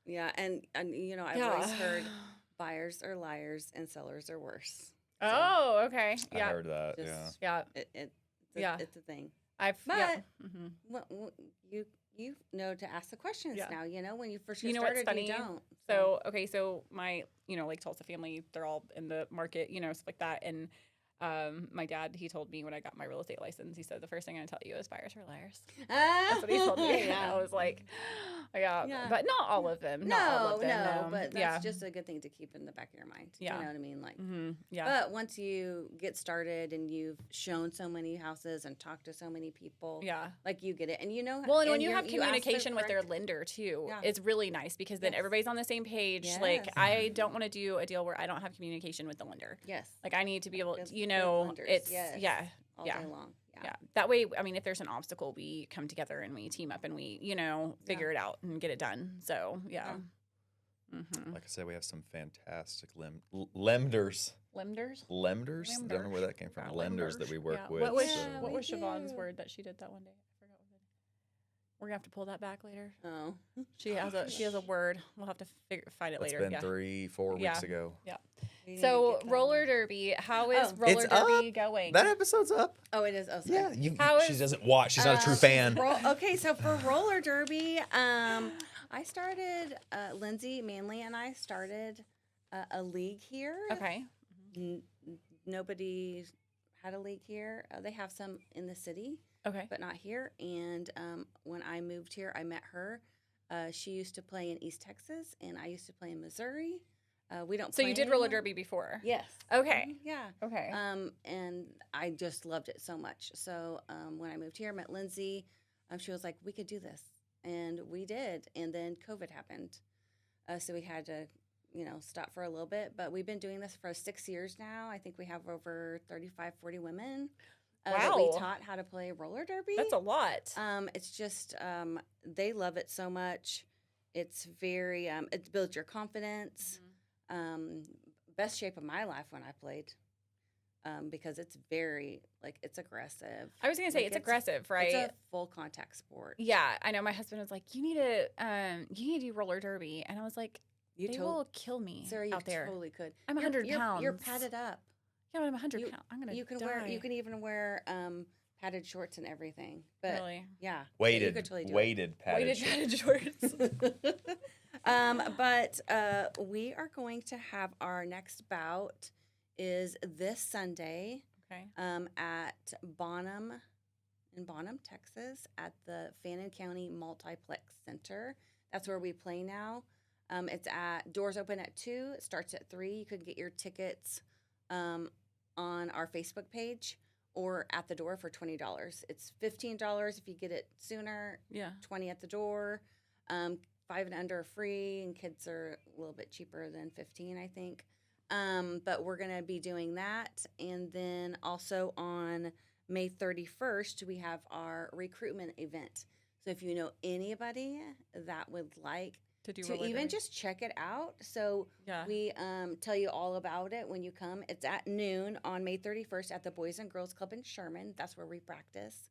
C: Yeah, and I've always heard buyers are liars and sellers are worse.
B: Oh, okay.
A: I
B: Yeah.
A: heard that.
C: Just-
A: Yeah.
B: Yeah.
C: It's a thing.
B: I've
C: But-
B: mhm.
C: Well, you know to ask the questions
B: Yeah.
C: now. You know when you first
B: You
C: get
B: know what's
C: started, you
B: funny?
C: don't.
B: So, okay, so my, like Tulsa family, they're all in the market, stuff like that. And my dad, he told me when I got my real estate license, he said, the first thing I'm going to tell you is buyers are liars. That's what he told me. And I was like, yeah, but not all of them. Not all of them,
C: no, but that's
B: yeah.
C: just a good thing to keep in the back of your mind.
B: Yeah.
C: You know what I mean? Like,
B: Yeah.
C: but once you get started and you've shown so many houses and talked to so many people,
B: Yeah.
C: like you get it. And you know,
B: Well, and when you
C: you're-
B: have
C: ask the
B: communication with their
C: correct-
B: lender too,
C: Yeah.
B: it's really nice because then
C: Yes.
B: everybody's on the same page. Like,
C: Yes.
B: I don't want to do a deal where I don't have communication with the lender.
C: Yes.
B: Like, I need to be able
C: Good-
B: to,
C: good lenders,
B: it's,
C: yes.
B: yeah.
C: All
B: Yeah.
C: day long.
B: Yeah. That way, I mean, if there's an obstacle, we come together and we team up and we, figure it out and get it done. So, yeah. Mm-hmm.
A: Like I said, we have some fantastic lenders.
B: Lenders?
A: Lenders? I don't know where that came from.
B: Yeah,
A: Lenders that we work
B: Yeah.
A: with.
B: What was,
A: so-
B: what
C: we
B: was Siobhan's
C: do.
B: word that she did that one day? I forgot what it is. We're gonna have to pull that back later.
C: Oh.
B: She has a word. We'll have to find it
A: It's
B: later.
A: been
B: Yeah.
A: 3-4 weeks
B: Yeah.
A: ago.
B: Yeah.
C: We need to
B: So
C: get that
B: roller
C: one.
B: derby. How is
C: Oh.
B: roller
A: It's
B: derby
A: up.
B: going?
A: That episode's up.
C: Oh, it is. Oh, sorry.
A: Yeah.
B: How
A: She
B: is-
A: doesn't watch. She's not a true fan.
C: Okay, so for roller derby, I started. Lindsay Manley and I started a league here.
B: Okay.
C: Nobody had a league here. They have some in the city,
B: Okay.
C: but not here. And when I moved here, I met her. She used to play in East Texas, and I used to play in Missouri. We don't.
B: So
C: play
B: you did roller
C: anymore.
B: derby before?
C: Yes.
B: Okay.
C: Mhm, yeah.
B: Okay.
C: And I just loved it so much. So when I moved here, I met Lindsay. She was like, "We could do this," and we did. And then COVID happened, so we had to, stop for a little bit. But we've been doing this for 6 years now. I think we have over 35, 40 women that we
B: Wow.
C: taught how to play roller derby.
B: That's a lot.
C: It's just they love it so much. It's very it builds your confidence. Best shape of my life when I played, because it's very it's aggressive.
B: I was gonna say
C: like,
B: it's
C: it's-
B: aggressive, right?
C: It's a full contact sport.
B: Yeah, I know. My husband was like, "You need to do roller derby," and I was like,
C: You
B: "They will kill me
C: Sarah, you
B: out there."
C: totally could.
B: I'm
C: You're-
B: 100
C: you're- You're
B: pounds.
C: padded up.
B: Yeah, but I'm 100
C: You-
B: pounds. I'm gonna
C: You can
B: die.
C: wear. You can even wear padded shorts and everything. But
B: really
C: yeah,
A: Weighted,
C: you could totally do it.
A: weighted padded.
B: weighted
A: shorts.
B: padded shorts.
C: But we are going to have our next bout is this Sunday
B: Okay.
C: at Bonham, in Bonham, Texas, at the Fannin County Multiplex Center. That's where we play now. It's doors open at 2. It starts at 3. You can get your tickets on our Facebook page or at the door for $20. It's $15 if you get it sooner.
B: Yeah.
C: 20 at the door. 5 and under are free, and kids are a little bit cheaper than 15, I think. But we're going to be doing that. And then also on May 31st, we have our recruitment event. So if you know anybody that would like
B: To do
C: to
B: roller
C: even
B: derby.
C: just check it out, so
B: Yeah.
C: we tell you all about it when you come. It's at noon on May 31st at the Boys and Girls Club in Sherman. That's where we practice.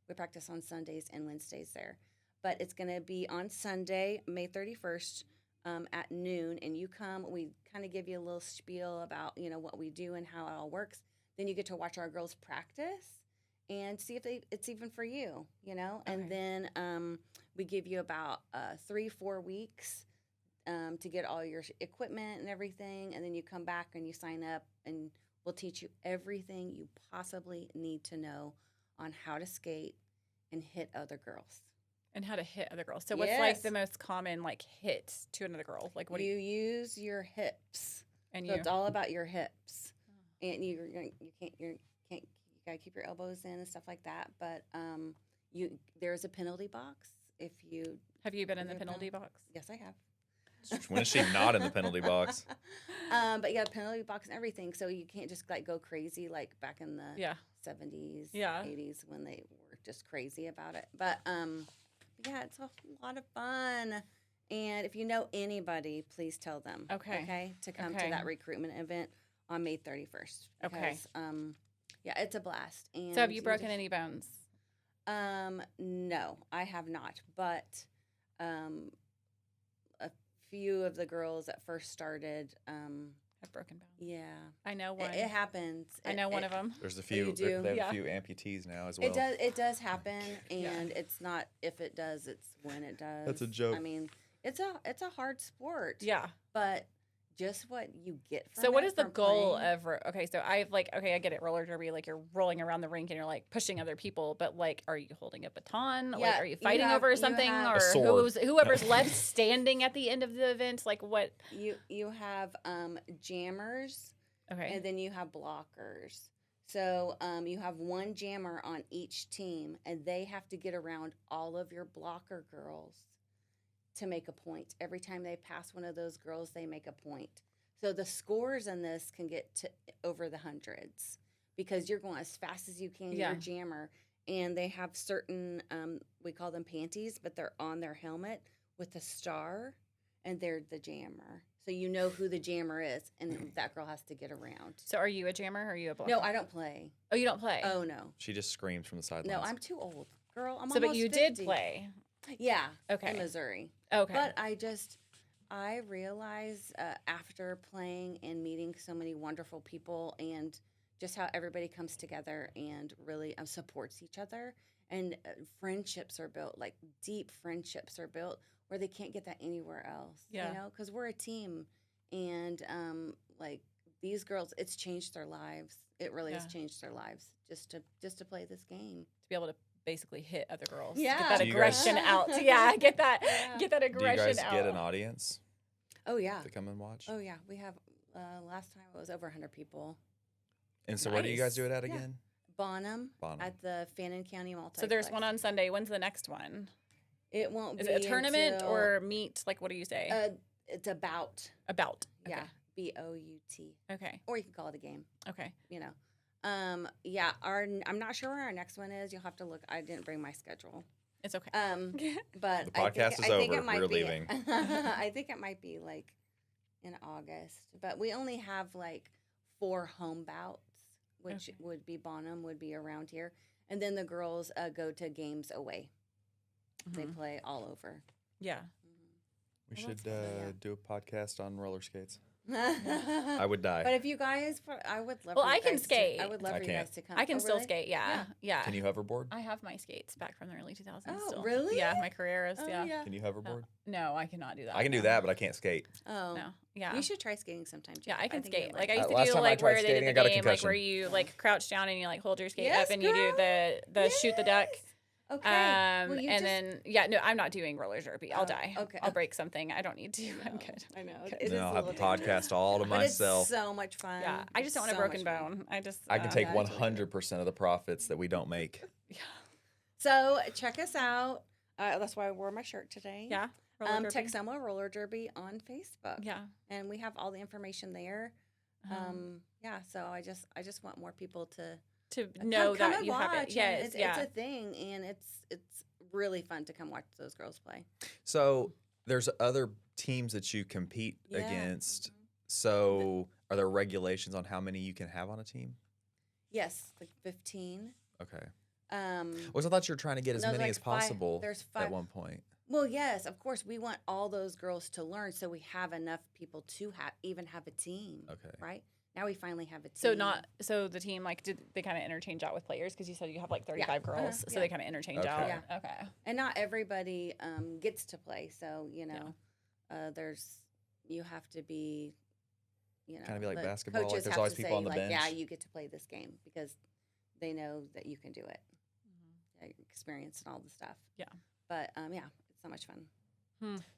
C: We practice on Sundays and Wednesdays there. But it's going to be on Sunday, May 31st at noon. And you come, we kind of give you a little spiel about, what we do and how it all works. Then you get to watch our girls practice and see if it's even for you,
B: Okay.
C: And then we give you about 3-4 weeks to get all your equipment and everything. And then you come back and you sign up, and we'll teach you everything you possibly need to know on how to skate and hit other girls.
B: And how to hit other girls. So what's like
C: Yes.
B: the most common hit to another girl? Like what do
C: you
B: you
C: use your hips.
B: and
C: So
B: you
C: it's all about your hips, and you gotta keep your elbows in and stuff like that. But there's a penalty box if you.
B: have you been in the
C: Have you
B: penalty
C: been?
B: box?
C: Yes, I have.
A: When is she not in the penalty box?
C: But you got a penalty box and everything, so you can't just go crazy like back in the
B: Yeah.
C: 70s,
B: Yeah.
C: 80s when they were just crazy about it. But yeah, it's a lot of fun. And if you know anybody, please tell them.
B: Okay.
C: To come
B: Okay.
C: to that recruitment event on May 31st.
B: Okay.
C: Because, yeah, it's a blast. And
B: So have you
C: just-
B: broken any bones?
C: No, I have not. But a few of the girls that first started
B: have broken bones.
C: Yeah.
B: I know one.
C: It happens.
B: I know one of them.
A: There's a
C: you
A: few.
C: do?
A: They have
B: Yeah.
A: a few amputees now as well.
C: It does happen, and it's not if it does, it's when it does.
A: That's a joke.
C: I mean, it's a hard sport.
B: Yeah.
C: But just what you get from
B: So what
C: it
B: is the
C: from
B: goal
C: playing-
B: of okay, so I've like okay, I get it, roller derby, like you're rolling around the rink and you're like pushing other people, but like are you holding a baton? Like
C: Yeah,
B: are you
C: you
B: fighting
C: have-
B: over
C: you
B: something
C: have-
A: A sword.
B: whoever's left standing at the end of the event? Like what
C: you have jammers,
B: okay.
C: and then you have blockers. So you have one jammer on each team, and they have to get around all of your blocker girls to make a point. Every time they pass one of those girls, they make a point. So the scores in this can get to over the hundreds because you're going as fast as you can.
B: Yeah.
C: Your jammer, and they have certain we call them panties, but they're on their helmet with a star, and they're the jammer. So you know who the jammer is, and that girl has to get around.
B: So are you a jammer or are you a blocker?
C: No, I don't play.
B: Oh, you don't play.
C: Oh no,
A: She just screams from the sidelines.
C: no, I'm too old, girl. I'm
B: so
C: almost
B: but you
C: 50.
B: did play.
C: Yeah.
B: Okay.
C: In Missouri.
B: Okay.
C: But I realized after playing and meeting so many wonderful people and just how everybody comes together and really supports each other, and friendships are built, like deep friendships are built where they can't get that anywhere else.
B: Yeah.
C: You know, because we're a team, and like these girls, it's changed their lives. It really has
B: Yeah.
C: changed their lives just to play this game.
B: to be able to basically hit other girls.
C: Yeah.
B: Get that
A: Do you guys-
B: aggression out. Yeah, get that
C: Yeah.
B: get that
A: Do you
B: aggression
A: guys
B: out.
A: get an audience
C: Oh yeah.
A: to come and watch?
C: Oh yeah. We have last time it was over 100 people.
A: And so where do you guys
B: Nice.
A: do it at
C: Yeah.
A: again?
C: Bonham,
A: Bonham.
C: at the Fannin County Multiplex.
B: So there's one on Sunday. When's the next one?
C: It won't
B: Is
C: be
B: it a tournament
C: until,
B: or meet? Like, what do you say?
C: it's about.
B: About.
C: Yeah, BOUT,
B: Okay.
C: or you can call it a game.
B: Okay.
C: You know, yeah. I'm not sure where our next one is. You'll have to look. I didn't bring my schedule.
B: It's okay.
C: But
A: The podcast is
C: I think
A: over.
C: it might
A: We're
C: be,
A: leaving.
C: I think it might be like in August, but we only have like 4 home bouts, which
B: Okay.
C: would be Bonham, would be around here, and then the girls go to games away. They
B: Mhm.
C: play all over.
B: Yeah.
A: We
C: Well,
A: should
C: that's cool, yeah.
A: do a podcast on roller skates.
C: I
A: I would die.
C: But if you guys, I would love.
B: Well,
C: for you
B: I can
C: guys
B: skate.
C: To, I would love
A: I
C: for you
A: can't.
C: guys to come.
B: I can
C: Oh,
B: still
C: really?
B: skate. Yeah. Yeah.
A: Can you hoverboard?
B: I have my skates back from the early 2000s
C: Oh,
B: still.
C: really?
B: Yeah, my Carreras.
C: Oh,
B: yeah.
A: Can you hoverboard?
B: No, I cannot do that.
A: I can do
B: no.
A: that, but I can't skate.
C: Oh,
B: No. Yeah.
C: You should try skating sometime. Too.
B: Yeah, I can
C: think you'd
B: skate. Like I
C: it.
B: used to
A: last
B: do
A: time I
B: like
A: tried
B: where they
A: skating,
B: did
A: I
B: the
A: got a
B: game, like
A: concussion.
B: where you like crouch down and you like hold your skate
C: Yes,
B: up and you do the shoot the duck.
C: Okay.
B: And
C: Well, you just-
B: then no, I'm not doing roller derby. I'll
C: Oh,
B: die.
C: okay.
B: I'll break something. I don't need to. I'm good.
C: I know.
B: Good.
C: It is
A: No, I'll have a
C: little dangerous.
A: podcast all to
C: But
A: myself.
C: It's so much fun.
B: Yeah, I just don't want a
C: So
B: broken
C: much fun.
B: bone. I just
A: I can take
C: yeah, I totally get it.
A: 100% of the profits that we don't make.
C: So check us out. That's why I wore my shirt today.
B: Yeah. Roller derby.
C: Texoma Roller Derby on Facebook.
B: Yeah.
C: And we have all the information there. Yeah. So I just want more people to
B: To
C: come-
B: know
C: come
B: that
C: and
B: you have
C: watch,
B: it. Yes.
C: and
B: Yeah.
C: it's a thing, and it's really fun to come watch those girls play.
A: So there's other teams that you compete
C: Yeah.
A: against. So are there regulations on how many you can have on a team?
C: Yes, like 15.
A: Okay.
C: Um,
A: Well, I thought you were trying to get as
C: No,
A: many
C: like
A: as
C: five-
A: possible
C: there's
A: at
C: 5.
A: one point.
C: Well, yes, of course, we want all those girls to learn, so we have enough people to even have a team.
A: Okay.
C: Right now, we finally have a team.
B: So the team like did they kind of interchange out with players because you said you have like 35
C: Uh-huh,
B: girls, so
C: yeah.
B: they kind of interchange
A: Okay.
B: out.
C: Yeah.
B: Okay.
C: and not everybody gets to play. So you have to be,
A: Kinda be like
C: the
A: basketball, like
C: coaches
A: there's
C: have
A: always
C: to
A: people on
C: say,
A: the
C: like, yeah,
A: bench.
C: you get to play this game because they know that you can do it. Yeah, your experience and all the stuff.
B: Yeah.
C: But yeah, it's so much fun.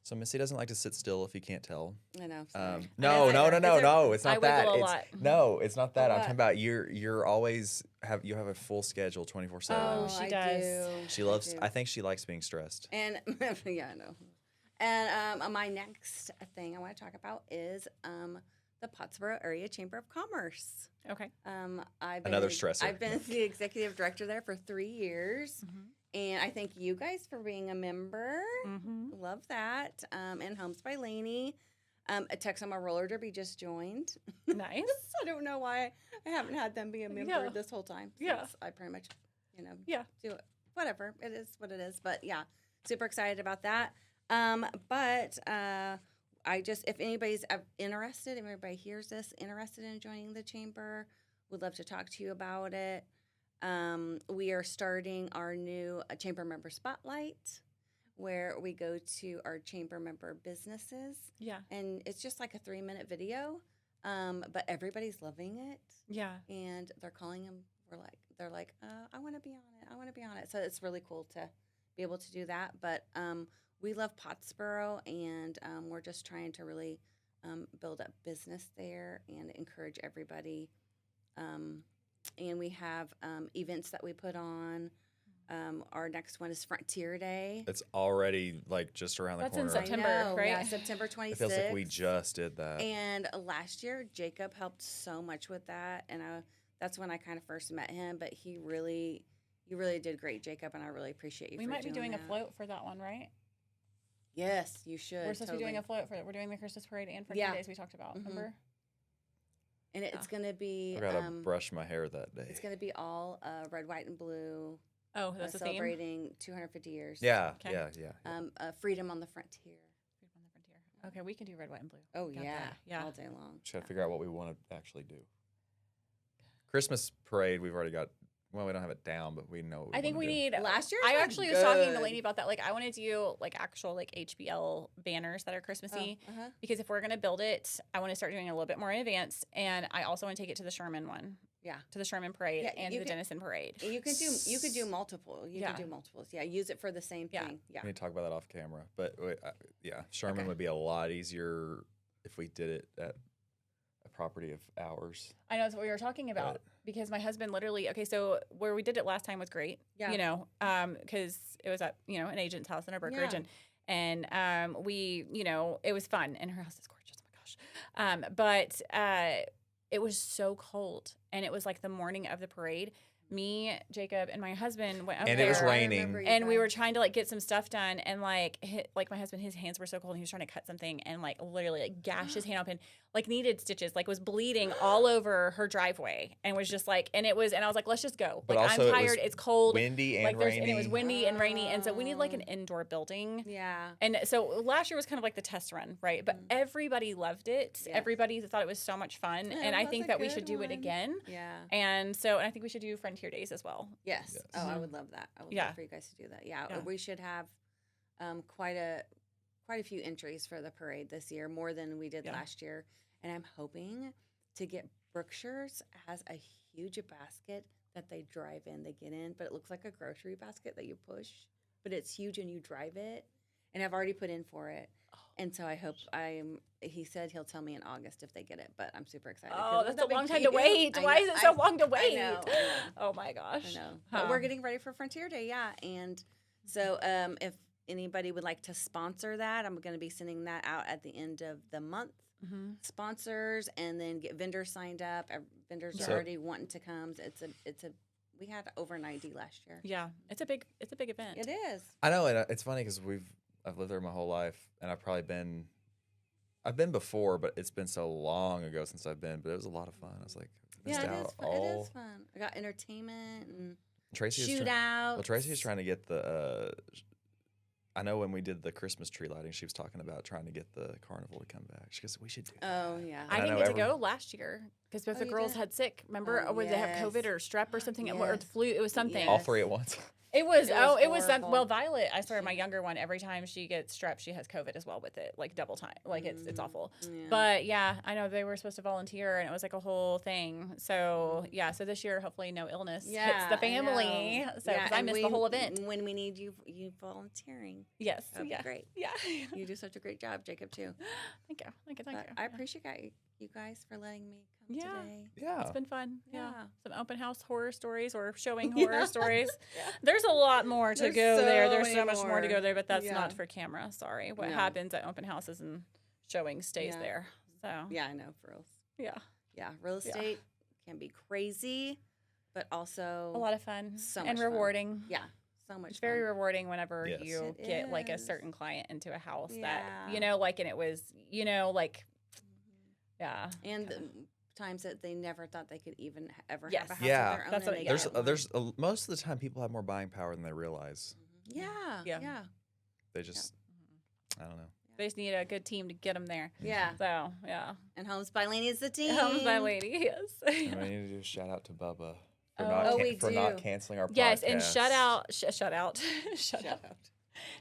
A: So Missy doesn't like to sit still, if you can't tell.
C: I know. sorry.
A: No,
C: I
A: no,
C: know.
A: no, no,
C: It's
A: no. It's
B: I
A: not that.
B: wiggle a
A: It's,
B: lot.
A: no, it's not that.
C: Oh,
A: I'm
C: what?
A: talking about you're always you have a full schedule 24/7.
B: Oh, she
C: I
B: does.
C: do.
A: She loves.
C: do.
A: I think she likes being stressed.
C: And yeah, I know. And my next thing I want to talk about is the Pottsboro Area Chamber of Commerce.
B: Okay.
C: I've been
A: Another stressor.
C: I've been the executive director there for 3 years,
B: Mhm.
C: and I thank you guys for being a member.
B: Mm-hmm.
C: Love that. And Homes by Lainie. Texoma Roller Derby just joined.
B: Nice.
C: I don't know why I haven't had them be a member
B: Yeah.
C: this whole time.
B: Yeah.
C: since I pretty much,
B: Yeah.
C: do it. Whatever. It is what it is. But yeah, super excited about that. But if anybody's interested, if anybody hears this, interested in joining the chamber, would love to talk to you about it. We are starting our new chamber member spotlight, where we go to our chamber member businesses.
B: Yeah.
C: And it's just like a 3-minute video, but everybody's loving it.
B: Yeah.
C: And they're calling them. They're like, I want to be on it. I want to be on it. So it's really cool to be able to do that. But we love Pottsboro, and we're just trying to really build up business there and encourage everybody. And we have events that we put on. Our next one is Frontier Day.
A: It's already like just around the
B: That's
A: corner.
B: in September, right?
C: Yeah, September 26th.
A: It feels like we just did that.
C: And last year, Jacob helped so much with that, and that's when I kind of first met him. But you really did great, Jacob, and I really appreciate you.
B: We
C: for
B: might be doing
C: that.
B: a float for that one, right?
C: Yes, you should.
B: We're supposed to be doing a float for it. We're doing the Christmas parade and for
C: Yeah.
B: days we talked about.
C: Mhm.
B: Remember?
C: And it's going to be.
A: I gotta brush my hair that day.
C: It's going to be all red, white, and blue.
B: Oh, that's the theme.
C: Celebrating 250 years.
A: Yeah,
B: Okay.
A: yeah.
C: Freedom on the Frontier.
B: Freedom on the Frontier. Okay, we can do red, white, and blue.
C: Oh
B: Got
C: yeah,
B: that. Yeah.
C: all day long.
A: Just gotta figure out what we want to actually do. Christmas parade, we've already got. Well, we don't have it down, but we know. What
B: I think we need.
C: Last year,
B: I actually was talking to
C: good.
B: Lainie about that. Like, I want to do like actual like HBL banners that are Christmassy. Because if we're gonna build it, I want to start doing it a little bit more in advance, and I also want to take it to the Sherman one.
C: Yeah.
B: To the Sherman parade
C: Yeah,
B: and
C: you
B: to the
C: can-
B: Denison parade.
C: You could do multiple. You
B: Yeah.
C: can do multiples. Yeah, use it for the same
B: Yeah.
C: thing. Yeah.
A: We need to talk about that off camera, but yeah, Sherman
B: Okay.
A: would be a lot easier if we did it at a property of ours.
B: I know that's what we were talking about
A: But-
B: because my husband literally. Okay, so where we did it last time was great.
C: Yeah.
B: You know, because it was at an agent's house in our brokerage,
C: Yeah.
B: and we it was fun, and her house is gorgeous. Oh my gosh, but it was so cold, and it was like the morning of the parade. Me, Jacob, and my husband went up
A: And
B: there.
A: it was
C: I
A: raining.
C: remember you
B: And we
C: guys-
B: were trying to like get some stuff done, and like my husband, his hands were so cold, and he was trying to cut something, and like literally like gashed his hand open, like needed stitches, like was bleeding all over her driveway, and was just like, and I was like, let's just go.
A: But
B: Like
A: also
B: I'm
A: it was
B: tired, it's cold,
A: Windy and
B: like
A: rainy.
B: and it was windy and rainy, and so we need like an indoor building.
C: Yeah.
B: And so last year was kind of like the test run, right? But everybody loved it.
C: Yes.
B: Everybody thought it was so much fun,
C: Yeah,
B: and I
C: that's
B: think
C: a
B: that we
C: good
B: should do it
C: one.
B: again.
C: Yeah.
B: And I think we should do Frontier Days as well.
C: Yes.
A: Yes.
C: Oh, I would love that. I would
B: Yeah.
C: love for you guys to do that. Yeah.
B: Yeah.
C: We should have quite a few entries for the parade this year, more than we did
B: Yeah.
C: last year. And I'm hoping to get Brookshire's has a huge basket that they drive in. They get in, but it looks like a grocery basket that you push, but it's huge and you drive it. And I've already put in for it. And so I hope he said he'll tell me in August if they get it, but I'm super excited. 'cause
B: Oh,
C: it's
B: that's a
C: big
B: long time to
C: deal.
B: wait.
C: I
B: Why
C: know,
B: is it so long to wait?
C: I know.
B: Oh my gosh.
C: I know.
B: Huh.
C: But we're getting ready for Frontier Day, yeah. And so if anybody would like to sponsor that, I'm going to be sending that out at the end of the month.
B: Mm-hmm.
C: Sponsors, and then get vendors signed up. Vendors are
A: So-
C: already wanting to come. We had over 90 last year.
B: Yeah, it's a big event.
C: It is.
A: I know, and it's funny because I've lived there my whole life, and I've been before, but it's been so long ago since I've been. But it was a lot of fun. I was like, missed
C: Yeah, it
A: out
C: is fun.
A: all.
C: It is fun. I got entertainment and
A: Tracy is
C: shootouts.
A: well, Tracy is trying to get the. I know when we did the Christmas tree lighting, she was talking about trying to get the carnival to come back. She goes, "We should do that."
C: Oh yeah.
B: I
A: And I
B: didn't
A: know
B: get to go last year because both
C: Oh,
B: the
C: you
B: girls
C: did?
B: had sick. Remember,
C: Oh,
B: or they have COVID
C: yes.
B: or strep or something, or
C: Yes.
B: the flu. It was something.
A: All
C: Yes.
A: three at once.
B: It was.
C: It was
B: It was some,
C: horrible.
B: well, Violet. I swear, my younger one. Every time she gets strep, she has COVID as well with it, like double time. Like it's awful.
C: Yeah.
B: But yeah, I know they were supposed to volunteer, and it was like a whole thing. So yeah, so this year, hopefully, no illness hits the
C: I
B: family.
C: know.
B: So because I
C: and
B: missed the whole event.
C: When we need you volunteering,
B: Yes.
C: that'd
B: Yeah.
C: be great.
B: Yeah.
C: You do such a great job, Jacob, too.
B: Thank you. Thank you.
C: But
B: Yeah.
C: I appreciate you guys for letting me come
B: Yeah.
C: today.
A: Yeah.
B: It's been fun. Yeah.
C: Yeah.
B: Some open house horror stories or showing
C: Yeah.
B: horror stories.
C: Yeah.
B: There's a lot more to
C: There's
B: go there.
C: so
B: There's
C: many
B: so much more to go
C: more.
B: there, but that's
C: Yeah.
B: not for camera. Sorry. What
C: No.
B: happens at open houses and showing stays
C: Yeah.
B: there. So
C: Yeah, I know, for real.
B: yeah.
C: Yeah, real
B: Yeah.
C: estate can be crazy, but also
B: A lot of fun
C: So
B: and
C: much fun.
B: rewarding.
C: Yeah, so much
B: It's very
C: fun.
B: rewarding whenever
A: Yes.
B: you
C: It
B: get like a
C: is.
B: certain client into a house
C: Yeah.
B: that, like, and it was, like, yeah.
C: And
B: kinda-
C: the times that they never thought they could even ever
B: Yes.
C: have a house
A: Yeah.
C: of their own.
B: That's
C: and
B: what-
C: they
B: yeah.
A: There's
C: get one.
A: most of the time people have more buying power than they realize.
C: Yeah,
B: Yeah.
C: yeah.
A: They just I don't know.
B: They just need a good team to get them there.
C: Yeah.
B: So, yeah.
C: And Homes by Lainie is the team.
B: Homes by Lainie, yes.
A: And we need to do a shout out to Bubba for,
C: we
A: not
C: do.
A: canceling our podcast.
B: Yes, and shout out.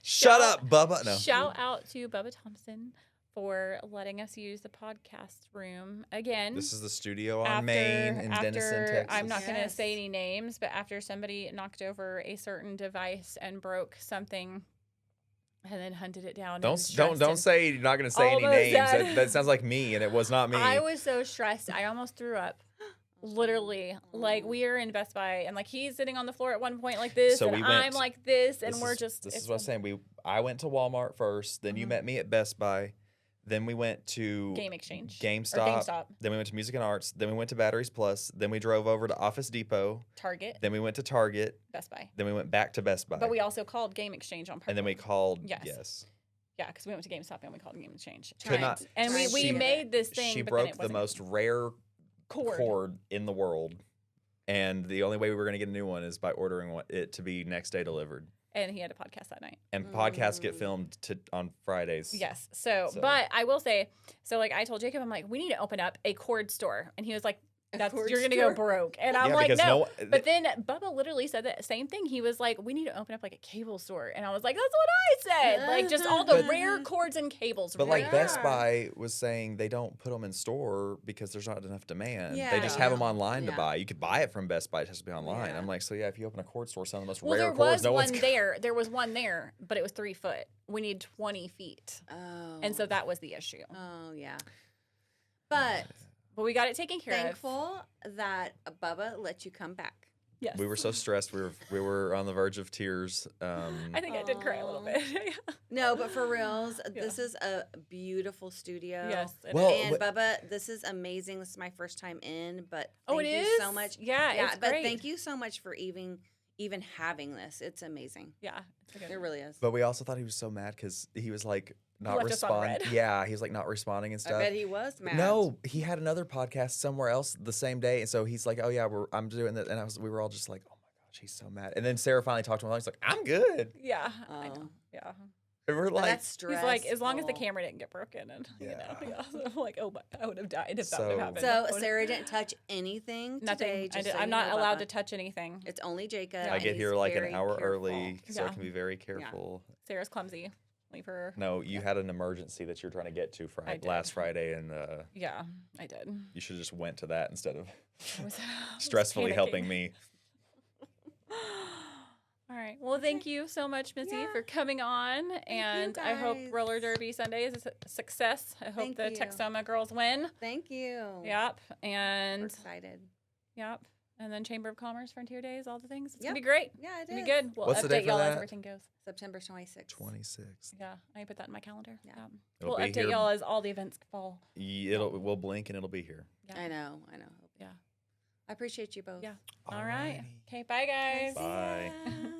A: Shut up, Bubba. No.
B: Shout out to Bubba Thompson for letting us use the podcast room again.
A: This is the studio on Main in Denison, Texas.
B: I'm not going to
C: Yes.
B: say any names, but after somebody knocked over a certain device and broke something and then hunted it down.
A: Don't say you're not going to say any
B: Almost
A: names.
B: said.
A: That sounds like me, and it was not me.
B: I was so stressed. I almost threw up. Literally, like we are in Best Buy, and like he's sitting on the floor at one point like this,
A: So
B: and
A: we went-
B: I'm like this, and
A: This
B: we're
A: is-
B: just.
A: This
B: it's
A: is what I'm
B: a
A: saying. I went to Walmart first. Then you met me at Best Buy. Then we went to
B: Game Exchange.
A: GameStop. Then we went to Music and Arts. Then we went to Batteries Plus. Then we drove over to Office Depot.
B: Target,
A: Then we went to Target.
B: Best Buy.
A: Then we went back to Best Buy.
B: But we also called Game Exchange on purpose.
A: and then we called.
B: Yes.
A: Yes.
B: Yeah, because we went to GameStop and we called Game Exchange.
A: Could not-
B: And
C: Trying
B: we
C: to
B: made this thing.
A: She
B: but then
A: broke
B: it
A: the
B: wasn't
A: most rare
B: cord.
A: cord in the world. And the only way we were going to get a new one is by ordering it to be next day delivered.
B: And he had a podcast that night.
A: And podcasts get filmed on Fridays.
B: Yes. So,
A: So-
B: but I will say, so like I told Jacob, I'm like, we need to open up a cord store. And he was like,
C: cord
B: you're going to go
C: store?
B: broke. And I'm
A: Yeah,
B: like,
A: because
B: no. But then Bubba literally said the same thing. He was like, we need to open up like a cable store. And I was like, that's what I said. Like just all the rare cords and cables.
A: But like Best
C: Yeah.
A: Buy was saying they don't put them in store because there's not enough demand. They just
C: Yeah.
A: have them online to
C: Yeah.
A: buy. You could buy it from Best Buy. It has to be online.
C: Yeah.
A: I'm like, so yeah, if you open a cord store selling the most
B: Well,
A: rare
B: there
A: cords,
B: was
A: no
B: one
A: one's
B: there. There was one there, but it was 3 foot. We need 20 feet.
C: Oh.
B: And so that was the issue.
C: Oh, yeah. But
B: But we got it taken care of.
C: thankful that Bubba let you come back.
B: Yes.
A: We were so stressed. We were on the verge of tears.
B: I think I did cry a little
C: Aw.
B: bit.
C: No, but for reals, this is a beautiful studio.
B: Yes. it
A: Well,
B: is.
C: And Bubba, this is amazing. This is my first time in, but
B: Oh,
C: thank
B: it
C: you
B: is?
C: so much.
B: Yeah, it's
C: but
B: great.
C: thank you so much for even having this. It's amazing.
B: Yeah. It's a good
C: It really is.
A: But we also thought he was so mad because he was like not
B: left us on
A: responding.
B: red.
A: Yeah, he was like not responding and
C: I
A: stuff.
C: bet he was mad.
A: No, he had another podcast somewhere else the same day, and so he's like, "Oh yeah, I'm doing that," and we were all just like, "Oh my gosh, he's so mad." And then Sarah finally talked to him. He's like, "I'm good,"
B: Yeah. I
C: Oh.
B: know. Yeah.
A: and we're
C: But
A: like,
C: that's stressful.
B: He's like, as long as the camera didn't get broken, and
A: Yeah.
B: you know, so I'm like, oh, my, I would have died if that would
A: So-
B: have happened.
C: So
B: I would've-
C: Sarah didn't touch anything
B: nothing.
C: today. Just so
B: I'm
C: you
B: not
C: know,
B: allowed
C: Bubba.
B: to touch anything.
C: It's only Jacob.
B: Yeah.
A: I
C: and
A: get
C: he's
A: here like an
C: very
A: hour
C: careful.
A: early, so I
B: Yeah.
A: can be very careful.
B: Sarah's clumsy. Leave her.
A: No, you had an emergency that you're trying to get to
B: I did.
A: last Friday, and
B: Yeah, I did.
A: you should have just went to that instead of
B: I was
A: stressfully
B: panicking.
A: helping me.
B: All right. Well, thank you so much, Missy,
C: Yeah.
B: for coming on. And I hope
C: guys.
B: Roller Derby Sunday is a success. I hope
C: Thank
B: the
C: you.
B: Texoma girls win.
C: Thank you.
B: Yep.
C: We're
B: And
C: excited.
B: yep. And then Chamber of Commerce Frontier Days, all the things. It's
C: Yep.
B: gonna be great.
C: Yeah, it
B: It's gonna
C: is.
B: be good. We'll
A: What's the
B: update
A: date for
B: y'all as
A: that?
B: everything goes.
C: September 26th.
A: 26.
B: Yeah, I put that in my calendar.
C: Yeah.
B: Yeah.
A: It'll
B: We'll
A: be
B: update
A: here.
B: y'all as all the events fall.
A: We'll blink and it'll be here.
B: Yeah.
C: I know.
B: Yeah.
C: I appreciate you both.
B: Yeah. All right. Okay. Bye, guys.
A: Bye.
C: Yeah.